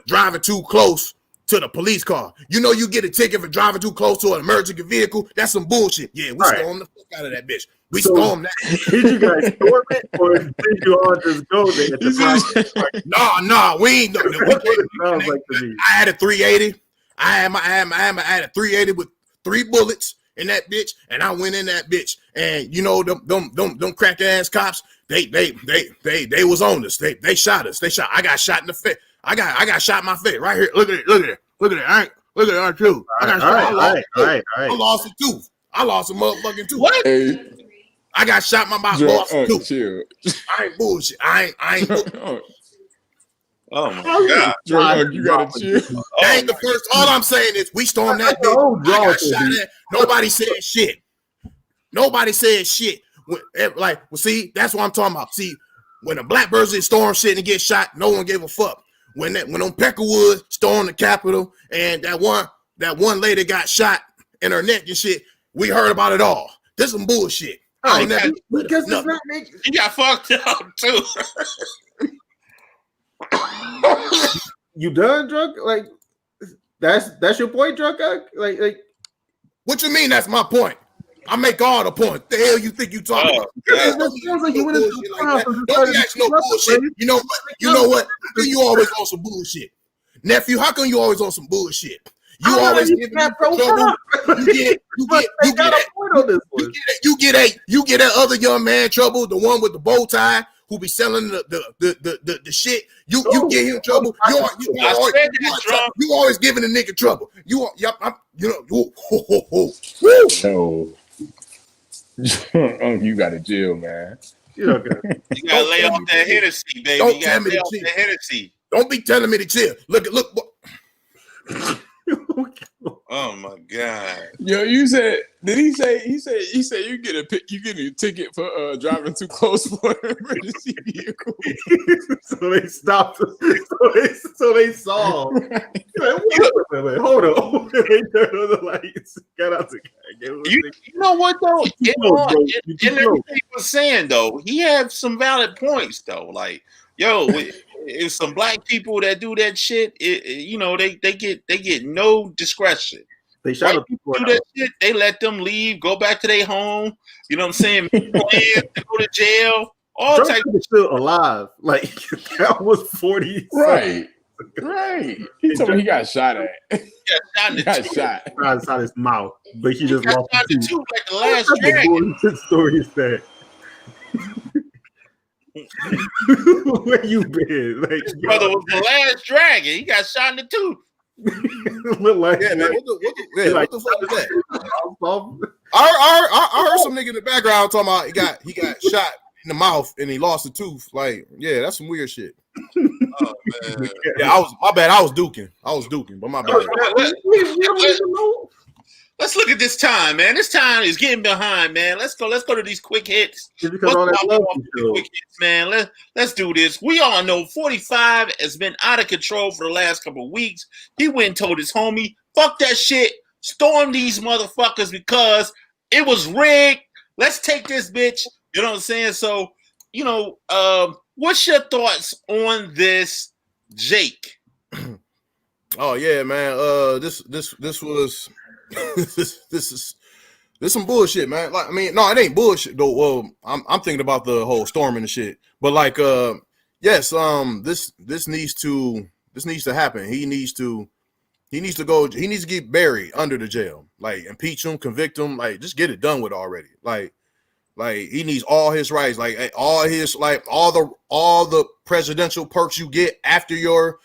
driving too close to the police car. You know, you get a ticket for driving too close to an emergency vehicle. That's some bullshit. Yeah, we stormed the fuck out of that bitch. We stormed that. Did you guys storm it, or did you all just go there? No, we ain't. Sounds like to me. I had a 380. I had a 380 with 3 bullets in that bitch, and I went in that bitch. And you know them crack ass cops. They was on us. They shot us. I got shot in the face. I got shot in my face right here. Look at it. Look at it. Look at it too. I lost a tooth. I lost a motherfucking tooth. What? Hey, I got shot in my mouth. Lost a tooth. Chill. I ain't bullshit. I ain't bullshit. Oh my God. Drunk Unk, you gotta chill. That ain't the first. All I'm saying is we stormed that bitch. I got shot at. Nobody said shit. Nobody said shit. Like, well, see, that's what I'm talking about. See, when the Blackbirds storm shit and get shot, no one gave a fuck. When them Peckerwood stormed the Capitol and that one lady got shot in her neck and shit, we heard about it all. This some bullshit. Because it's not making. He got fucked up too. You done, Drunk? Like that's your point, Drunk Unk? Like what you mean? That's my point. I make all the points. The hell you think you talking about? sounds like you went into the house and Don't be asking no bullshit. You know what? How come you always on some bullshit? Nephew, how come you always on some bullshit? You always giving me trouble. You get that other young man trouble, the one with the bow tie who be selling the shit. You get him trouble. You always giving a nigga trouble. You You gotta chill, man. You gotta lay off that Hennessy, baby. Don't You tell gotta me lay to off chill. that Hennessy. Don't be telling me to chill. Look. Oh my God. Yo, you said, did he say you get a ticket for driving too close for an emergency vehicle? So they stopped. So they saw. Like, wait, hold on. They turned on the lights. Got out the car. You know what though? In everything he was saying though, he had some valid points though. Like, yo, if some black people that do that shit, they get no discretion. They shot White people do that shit. They let them leave, go back to their home. You know what I'm saying? Go to jail. All Drunk types is still alive. Like that was 40. Right. He told me he got shot at. He got shot. Inside his mouth, but he just lost shot the the tooth. tooth like the last dragon. What story is that? Where you been? Like, His brother was the last dragon. He got shot in the tooth. look like Yeah, man. What the fuck is that? that? I heard some nigga in the background talking about he got shot in the mouth and he lost a tooth. Like, yeah, that's some weird shit. Oh man. Yeah, my bad. I was duking, but my bad. Let's look at this time, man. This time is getting behind, man. Let's go to these quick hits. Because all that love you Quick hits, man. Let's do this. We all know 45 has been out of control for the last couple of weeks. He went and told his homie, fuck that shit. Storm these motherfuckers because it was rigged. Let's take this bitch. You know what I'm saying? So, what's your thoughts on this, Jake? Oh yeah, man. This was this is some bullshit, man. Like, I mean, no, it ain't bullshit though. Well, I'm thinking about the whole storming and shit. But like, yes, this needs to happen. He needs to get buried under the jail. Like, impeach him, convict him, like just get it done with already. Like he needs all his rights, like all the presidential perks you get after your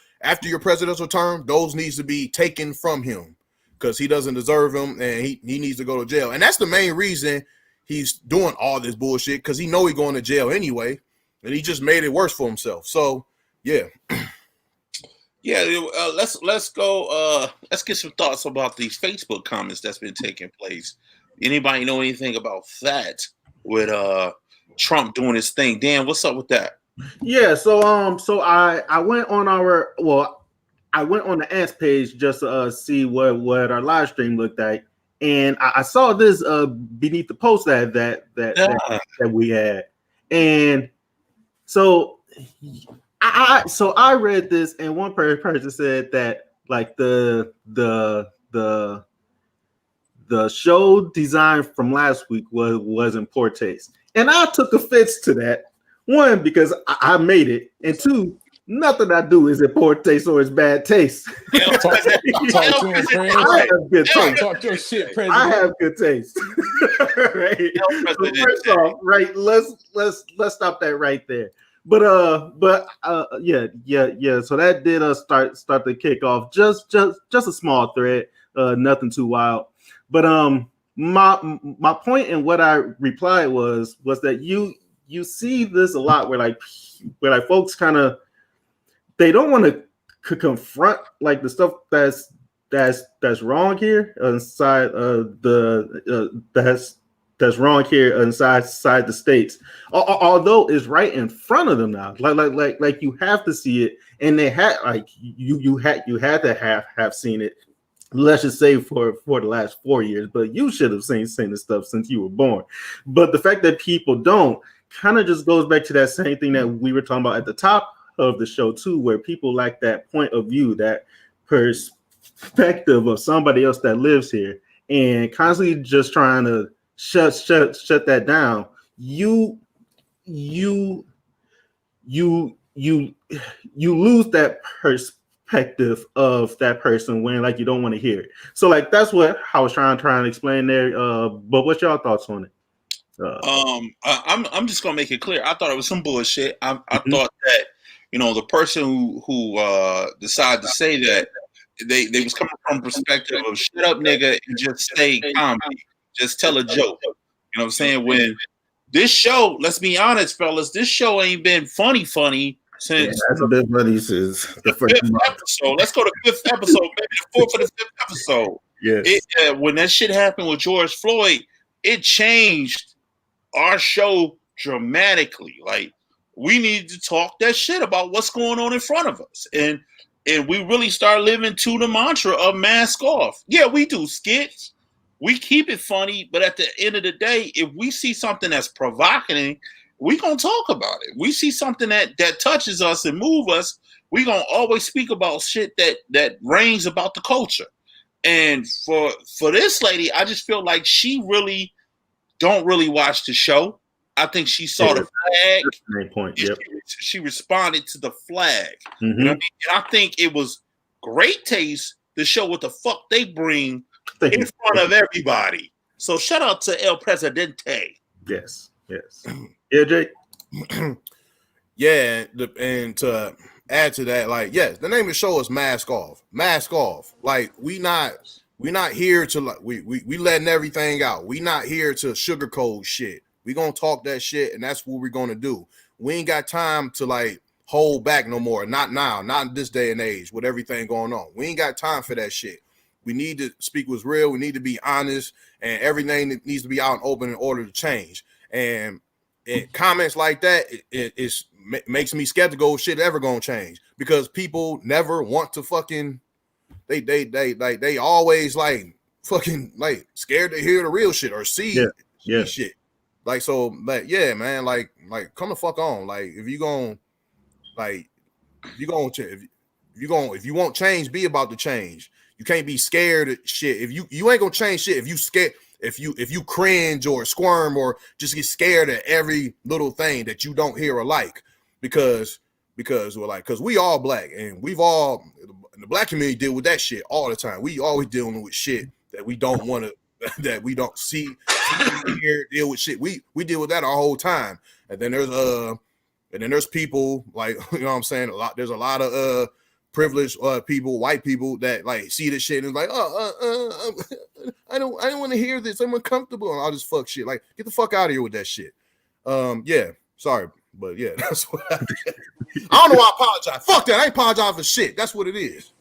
presidential term, those needs to be taken from him. because he doesn't deserve him and he needs to go to jail. And that's the main reason he's doing all this bullshit, because he know he's going to jail anyway, and he just made it worse for himself. So yeah. Yeah, let's go. Let's get some thoughts about these Facebook comments that's been taking place. Anybody know anything about that with Trump doing his thing? Dan, what's up with that? Yeah, so I went on I went on the Ants page just to see what our live stream looked like, and I saw this beneath the post that we had, and so I read this, and one person said that like the show design from last week was in poor taste, and I took offense to that. One, because I made it, and two, nothing I do is in poor taste or it's bad taste. Talk to him, friend. I have good taste. Talk your shit, President. I have good taste. Right. So first off, right, let's stop that right there. But yeah. So that did start the kickoff. Just a small thread, nothing too wild. But my point in what I replied was that you see this a lot where folks kind of, they don't want to confront like the stuff that's wrong here inside that's wrong here inside the states, although it's right in front of them now. Like you have to see it, and they had like you had to have seen it. Let's just say for the last 4 years, but you should have seen this stuff since you were born. But the fact that people don't kind of just goes back to that same thing that we were talking about at the top of the show too, where people lack that point of view, that perspective of somebody else that lives here, and constantly just trying to shut that down. You lose that perspective of that person when like you don't want to hear it. So like that's what I was trying to explain there. But what's your thoughts on it? I'm just gonna make it clear. I thought it was some bullshit. I thought that the person who decided to say that they was coming from a perspective of shut up, nigga, and just say comedy, just tell a joke. You know what I'm saying? When this show, let's be honest, fellas, this show ain't been funny since the first episode. Let's go to fifth episode, maybe the fourth or the fifth episode. Yes. When that shit happened with George Floyd, it changed our show dramatically. Like, we need to talk that shit about what's going on in front of us. And we really start living to the mantra of mask off. Yeah, we do skits. We keep it funny, but at the end of the day, if we see something that's provocative, we gonna talk about it. We see something that touches us and move us, we gonna always speak about shit that rings about the culture. And for this lady, I just feel like she really don't really watch the show. I think she saw the flag. That's the main point. Yep. She responded to the flag. Mm-hmm. You know what I mean? And I think it was great taste to show what the fuck they bring in front of everybody. So shout out to El Presidente. Yes. Yeah, Jake. Yeah, and to add to that, like, yes, the name of the show is Mask Off. Mask Off. Like, we not here to like we letting everything out. We not here to sugarcoat shit. We gonna talk that shit, and that's what we're gonna do. We ain't got time to like hold back no more. Not now, not in this day and age with everything going on. We ain't got time for that shit. We need to speak what's real. We need to be honest, and everything that needs to be out and open in order to change. And comments like that, it makes me skeptical if shit ever gonna change, because people never want to fucking they always like fucking like scared to hear the real shit or see shit. Like, so, like, yeah, man, like come the fuck on. Like, if you want change, be about the change. You can't be scared of shit. If you ain't gonna change shit, if you scared, if you cringe or squirm or just get scared at every little thing that you don't hear or like, because we all black, and we've all, the black community deal with that shit all the time. We always dealing with shit that we don't want to, that we don't see, hear, deal with shit. We deal with that our whole time. And then there's people like, you know what I'm saying? There's a lot of privileged people, white people that like see this shit and like, I don't want to hear this. I'm uncomfortable and all this fuck shit. Like, get the fuck out of here with that shit. Yeah, sorry, but yeah, that's what I did. I don't know why I apologize. Fuck that. I ain't apologize for shit. That's what it is.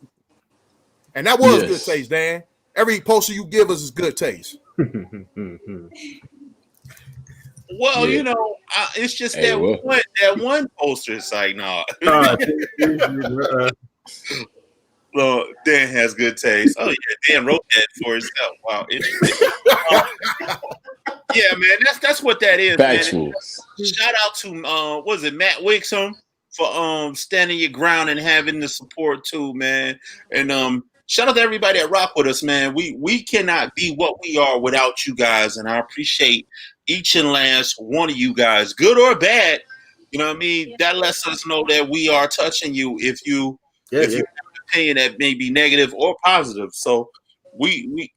And that was good taste, Dan. Every poster you give us is good taste. Well, you know, it's just that one poster. It's like, no. Well, Dan has good taste. Oh yeah, Dan wrote that for himself. Wow, interesting. Yeah, man, that's what that is, Factual. Man. Shout out to was it Matt Wixom for standing your ground and having the support too, man. And shout out to everybody that rock with us, man. We cannot be what we are without you guys, and I appreciate each and last one of you guys, good or bad. You know what I mean? That lets us know that we are touching you if you have an opinion that may be negative or positive. So we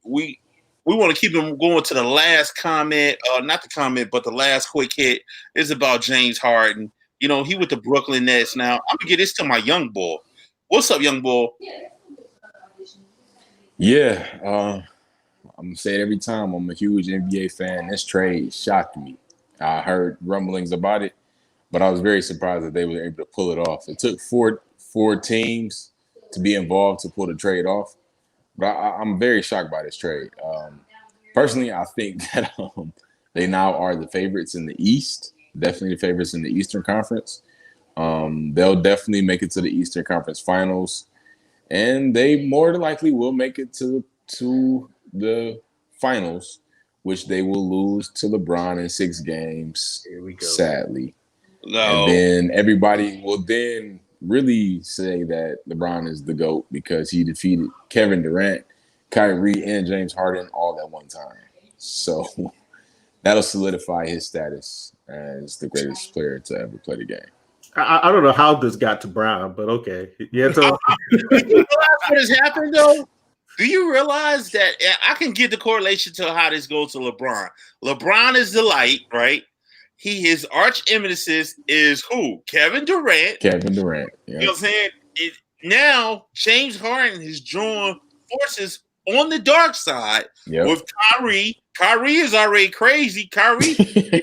want to keep them going to the last comment, not the comment, but the last quick hit is about James Harden. You know, he with the Brooklyn Nets now. I'm gonna get this to my young boy. What's up, young boy? Yeah, I'm gonna say it every time. I'm a huge NBA fan. This trade shocked me. I heard rumblings about it, but I was very surprised that they were able to pull it off. It took four teams to be involved to pull the trade off, but I'm very shocked by this trade. Personally, I think that they now are the favorites in the East, definitely the favorites in the Eastern Conference. They'll definitely make it to the Eastern Conference Finals, and they more than likely will make it to the finals, which they will lose to LeBron in 6 games, Here we go. sadly. No. And then everybody will then really say that LeBron is the GOAT because he defeated Kevin Durant, Kyrie, and James Harden all at one time. So that'll solidify his status as the greatest player to ever play the game. I don't know how this got to Brown, but okay. Yeah, so Do you realize what has happened though? Do you realize that I can get the correlation to how this goes to LeBron? LeBron is the light, right? His arch nemesis is who? Kevin Durant. Kevin Durant. Yeah. You know what I'm saying? Now James Harden has drawn forces on the dark side with Kyrie. Kyrie is already crazy. Kyrie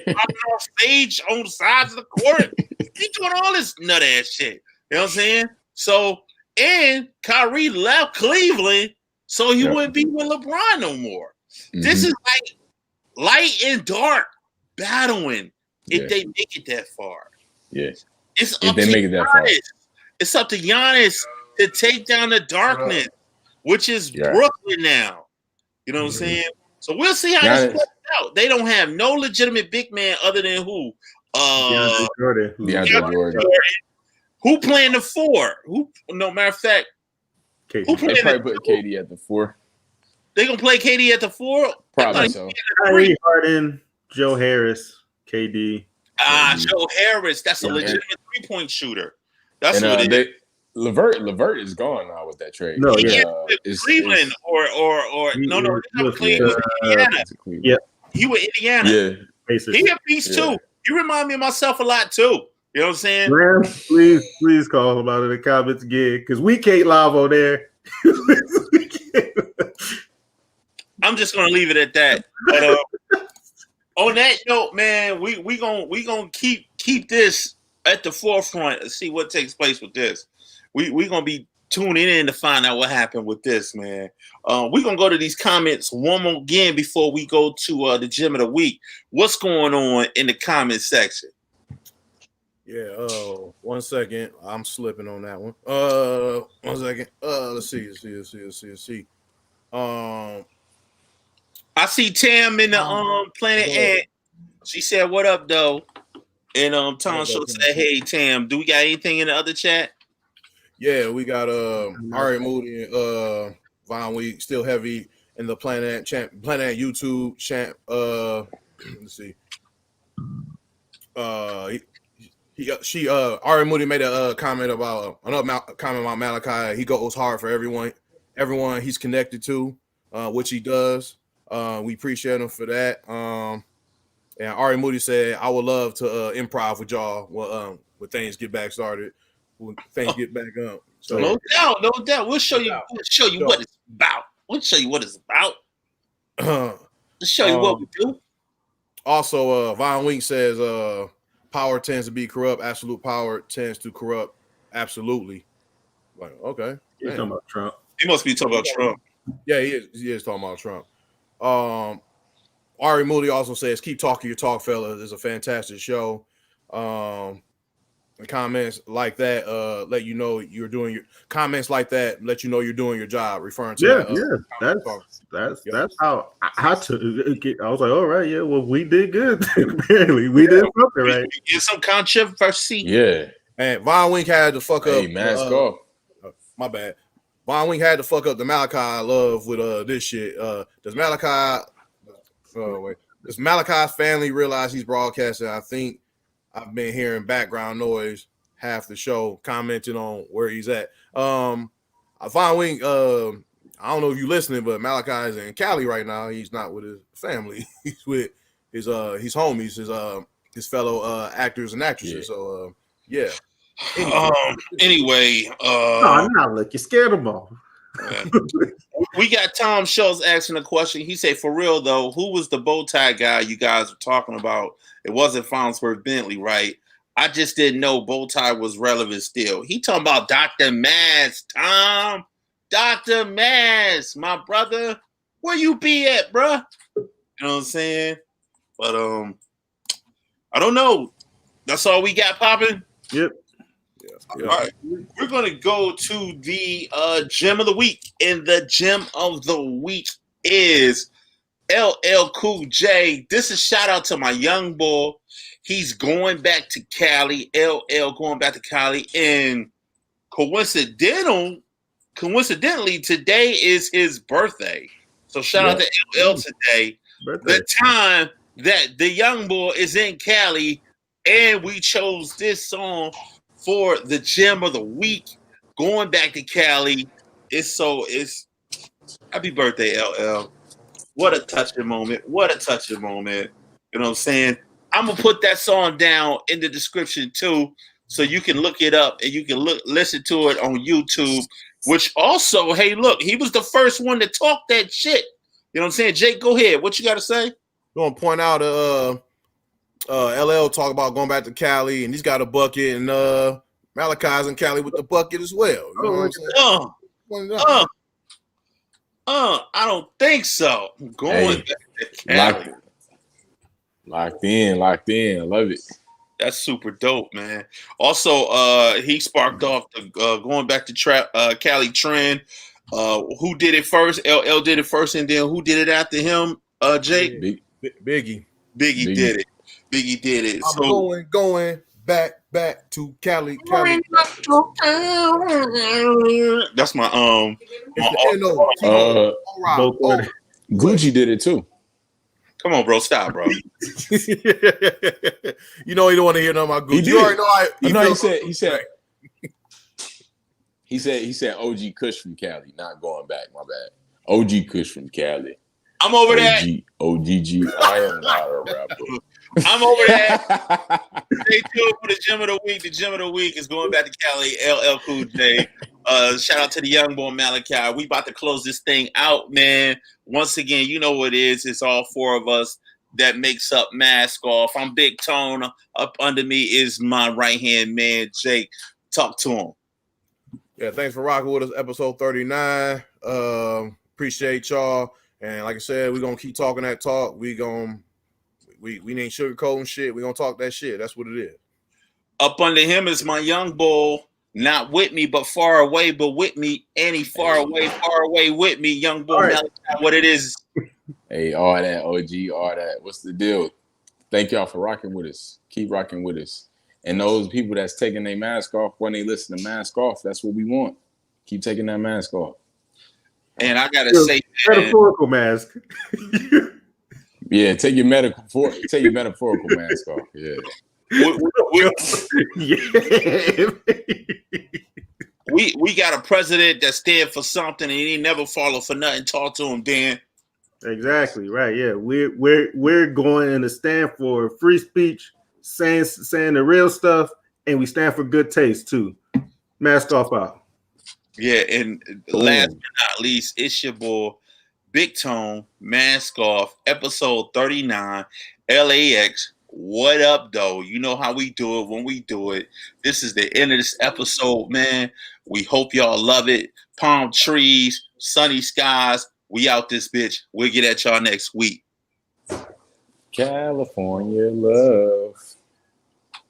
off stage on the sides of the court. He's doing all this nut ass shit. You know what I'm saying? So, and Kyrie left Cleveland so he wouldn't be with LeBron no more. Mm-hmm. This is like light and dark battling if they make it that far. Yeah. It's up to Giannis. It's up to Giannis to take down the darkness, which is Brooklyn now. You know what I'm saying? So we'll see how this plays out. They don't have no legitimate big man other than who? DeAndre Jordan. Who playing the 4? No matter of fact, who playing they probably put KD at the 4. They gonna play KD at the 4? Probably so. Kyrie, Harden, Joe Harris, KD. Joe Harris. That's a legitimate 3-point shooter. That's and, what it is. LeVert is gone now with that trade. No, Cleveland or Cleveland, Indiana. Yeah, he with Indiana. Yeah, basically. He a piece too. You remind me of myself a lot too. You know what I'm saying? Graham, please call him out in the comments again because we can't live on there. I'm just gonna leave it at that. But on that note, man, we gonna keep this at the forefront and see what takes place with this. We gonna be tuning in to find out what happened with this, man. We're gonna go to these comments one more again before we go to the gym of the week. What's going on in the comment section? Yeah, 1 second. I'm slipping on that one. 1 second. Let's see. I see Tam in the Planet Ant. She said, "What up, though?" And Tom Show said, "Hey, Tam, do we got anything in the other chat?" Yeah, we got Ari Moody and Von Week still heavy in the Planet YouTube champ. Let's see. Ari Moody made a comment about Malachi. He goes hard for everyone he's connected to, which he does. We appreciate him for that. And Ari Moody said, "I would love to improv with y'all when things get back started." when things get back up. So no doubt. We'll show you what it's about. We'll show you what it's about. Let's show you what we do. Also, Von Wink says power tends to be corrupt. Absolute power tends to corrupt. Absolutely. Like, okay. He's talking about Trump. He must be talking about Trump. Yeah, he is talking about Trump. Ari Moody also says, keep talking your talk, fellas. It's a fantastic show. Comments like that let you know you're doing your comments like that let you know you're doing your job, referring to that's how I took it. I was like, all right, yeah, well, we did good. Apparently we did something right. Get some controversy. Yeah. And Von Wink had to fuck up mask off. My bad. Von Wink had to fuck up the Malachi love with this shit. Does Malachi's family realize he's broadcasting? I think I've been hearing background noise half the show, commenting on where he's at. Von Wink, I don't know if you're listening, but Malachi is in Cali right now. He's not with his family. He's with his homies, his fellow actors and actresses. Yeah. So yeah. Anyway, no, not look, you scared them all. We got Tom Schultz asking a question. He said, for real though, who was the bow tie guy you guys were talking about? It wasn't Farnsworth Bentley, right? I just didn't know bow tie was relevant still. He talking about Dr. Mass, Tom. Dr. Mass, my brother. Where you be at, bruh? You know what I'm saying? But I don't know. That's all we got popping. Yep. All right, we're going to go to the gem of the week, and the gem of the week is LL Cool J. This is shout out to my young boy. He's going back to Cali. LL going back to Cali, and coincidentally, today is his birthday. So shout out to LL today. The time that the young boy is in Cali, and we chose this song for the gem of the week, going back to Cali. It's happy birthday, LL. What a touching moment. What a touching moment. You know what I'm saying? I'm going to put that song down in the description too, so you can look it up and you can listen to it on YouTube, which also, hey, look, he was the first one to talk that shit. You know what I'm saying? Jake, go ahead. What you got to say? I'm going to point out LL talk about going back to Cali, and he's got a bucket, and Malachi's in Cali with the bucket as well. You know what I'm saying? I don't think so. Going back to Cali. Locked in. I love it. That's super dope, man. Also, he sparked off the going back to Cali trend. Who did it first? LL did it first, and then who did it after him? Jake? Biggie. Biggie did it. Biggie did it. I'm going back to Cali. That's my Gucci did it too. Come on, bro. Stop, bro. You know you don't want to hear nothing about Gucci. You already know he said OG Kush from Cali, not going back. My bad. OG Kush from Cali. I'm over that. OGG. I am not a rapper. I'm over that. Stay tuned for the gem of the week. The gem of the week is going back to Cali. LL Cool J. Shout out to the young boy Malachi. We about to close this thing out, man. Once again, you know what it is. It's all four of us that makes up Mask Off. I'm Big Tone. Up under me is my right-hand man, Jake. Talk to him. Yeah, thanks for rocking with us. Episode 39. Appreciate y'all. And like I said, we're going to keep talking that talk. We ain't sugarcoating shit. We're going to talk that shit. That's what it is. Up under him is my young bull, not with me, but far away, but with me. And he far away with me. Young bull, right. Malachi, what it is. Hey, all that, OG, all that. What's the deal? Thank y'all for rocking with us. Keep rocking with us. And those people that's taking their mask off when they listen to Mask Off, that's what we want. Keep taking that mask off. And I gotta say, metaphorical mask. Yeah, take your metaphorical mask off. Yeah. We got a president that stand for something and he never follow for nothing. Talk to him, Dan. Exactly right. Yeah, we're going to stand for free speech, saying the real stuff, and we stand for good taste too. Mask off out. Yeah, and last but not least, it's your boy, Big Tone, Mask Off, episode 39, L.A.X. What up, though? You know how we do it when we do it. This is the end of this episode, man. We hope y'all love it. Palm trees, sunny skies. We out this bitch. We'll get at y'all next week. California love.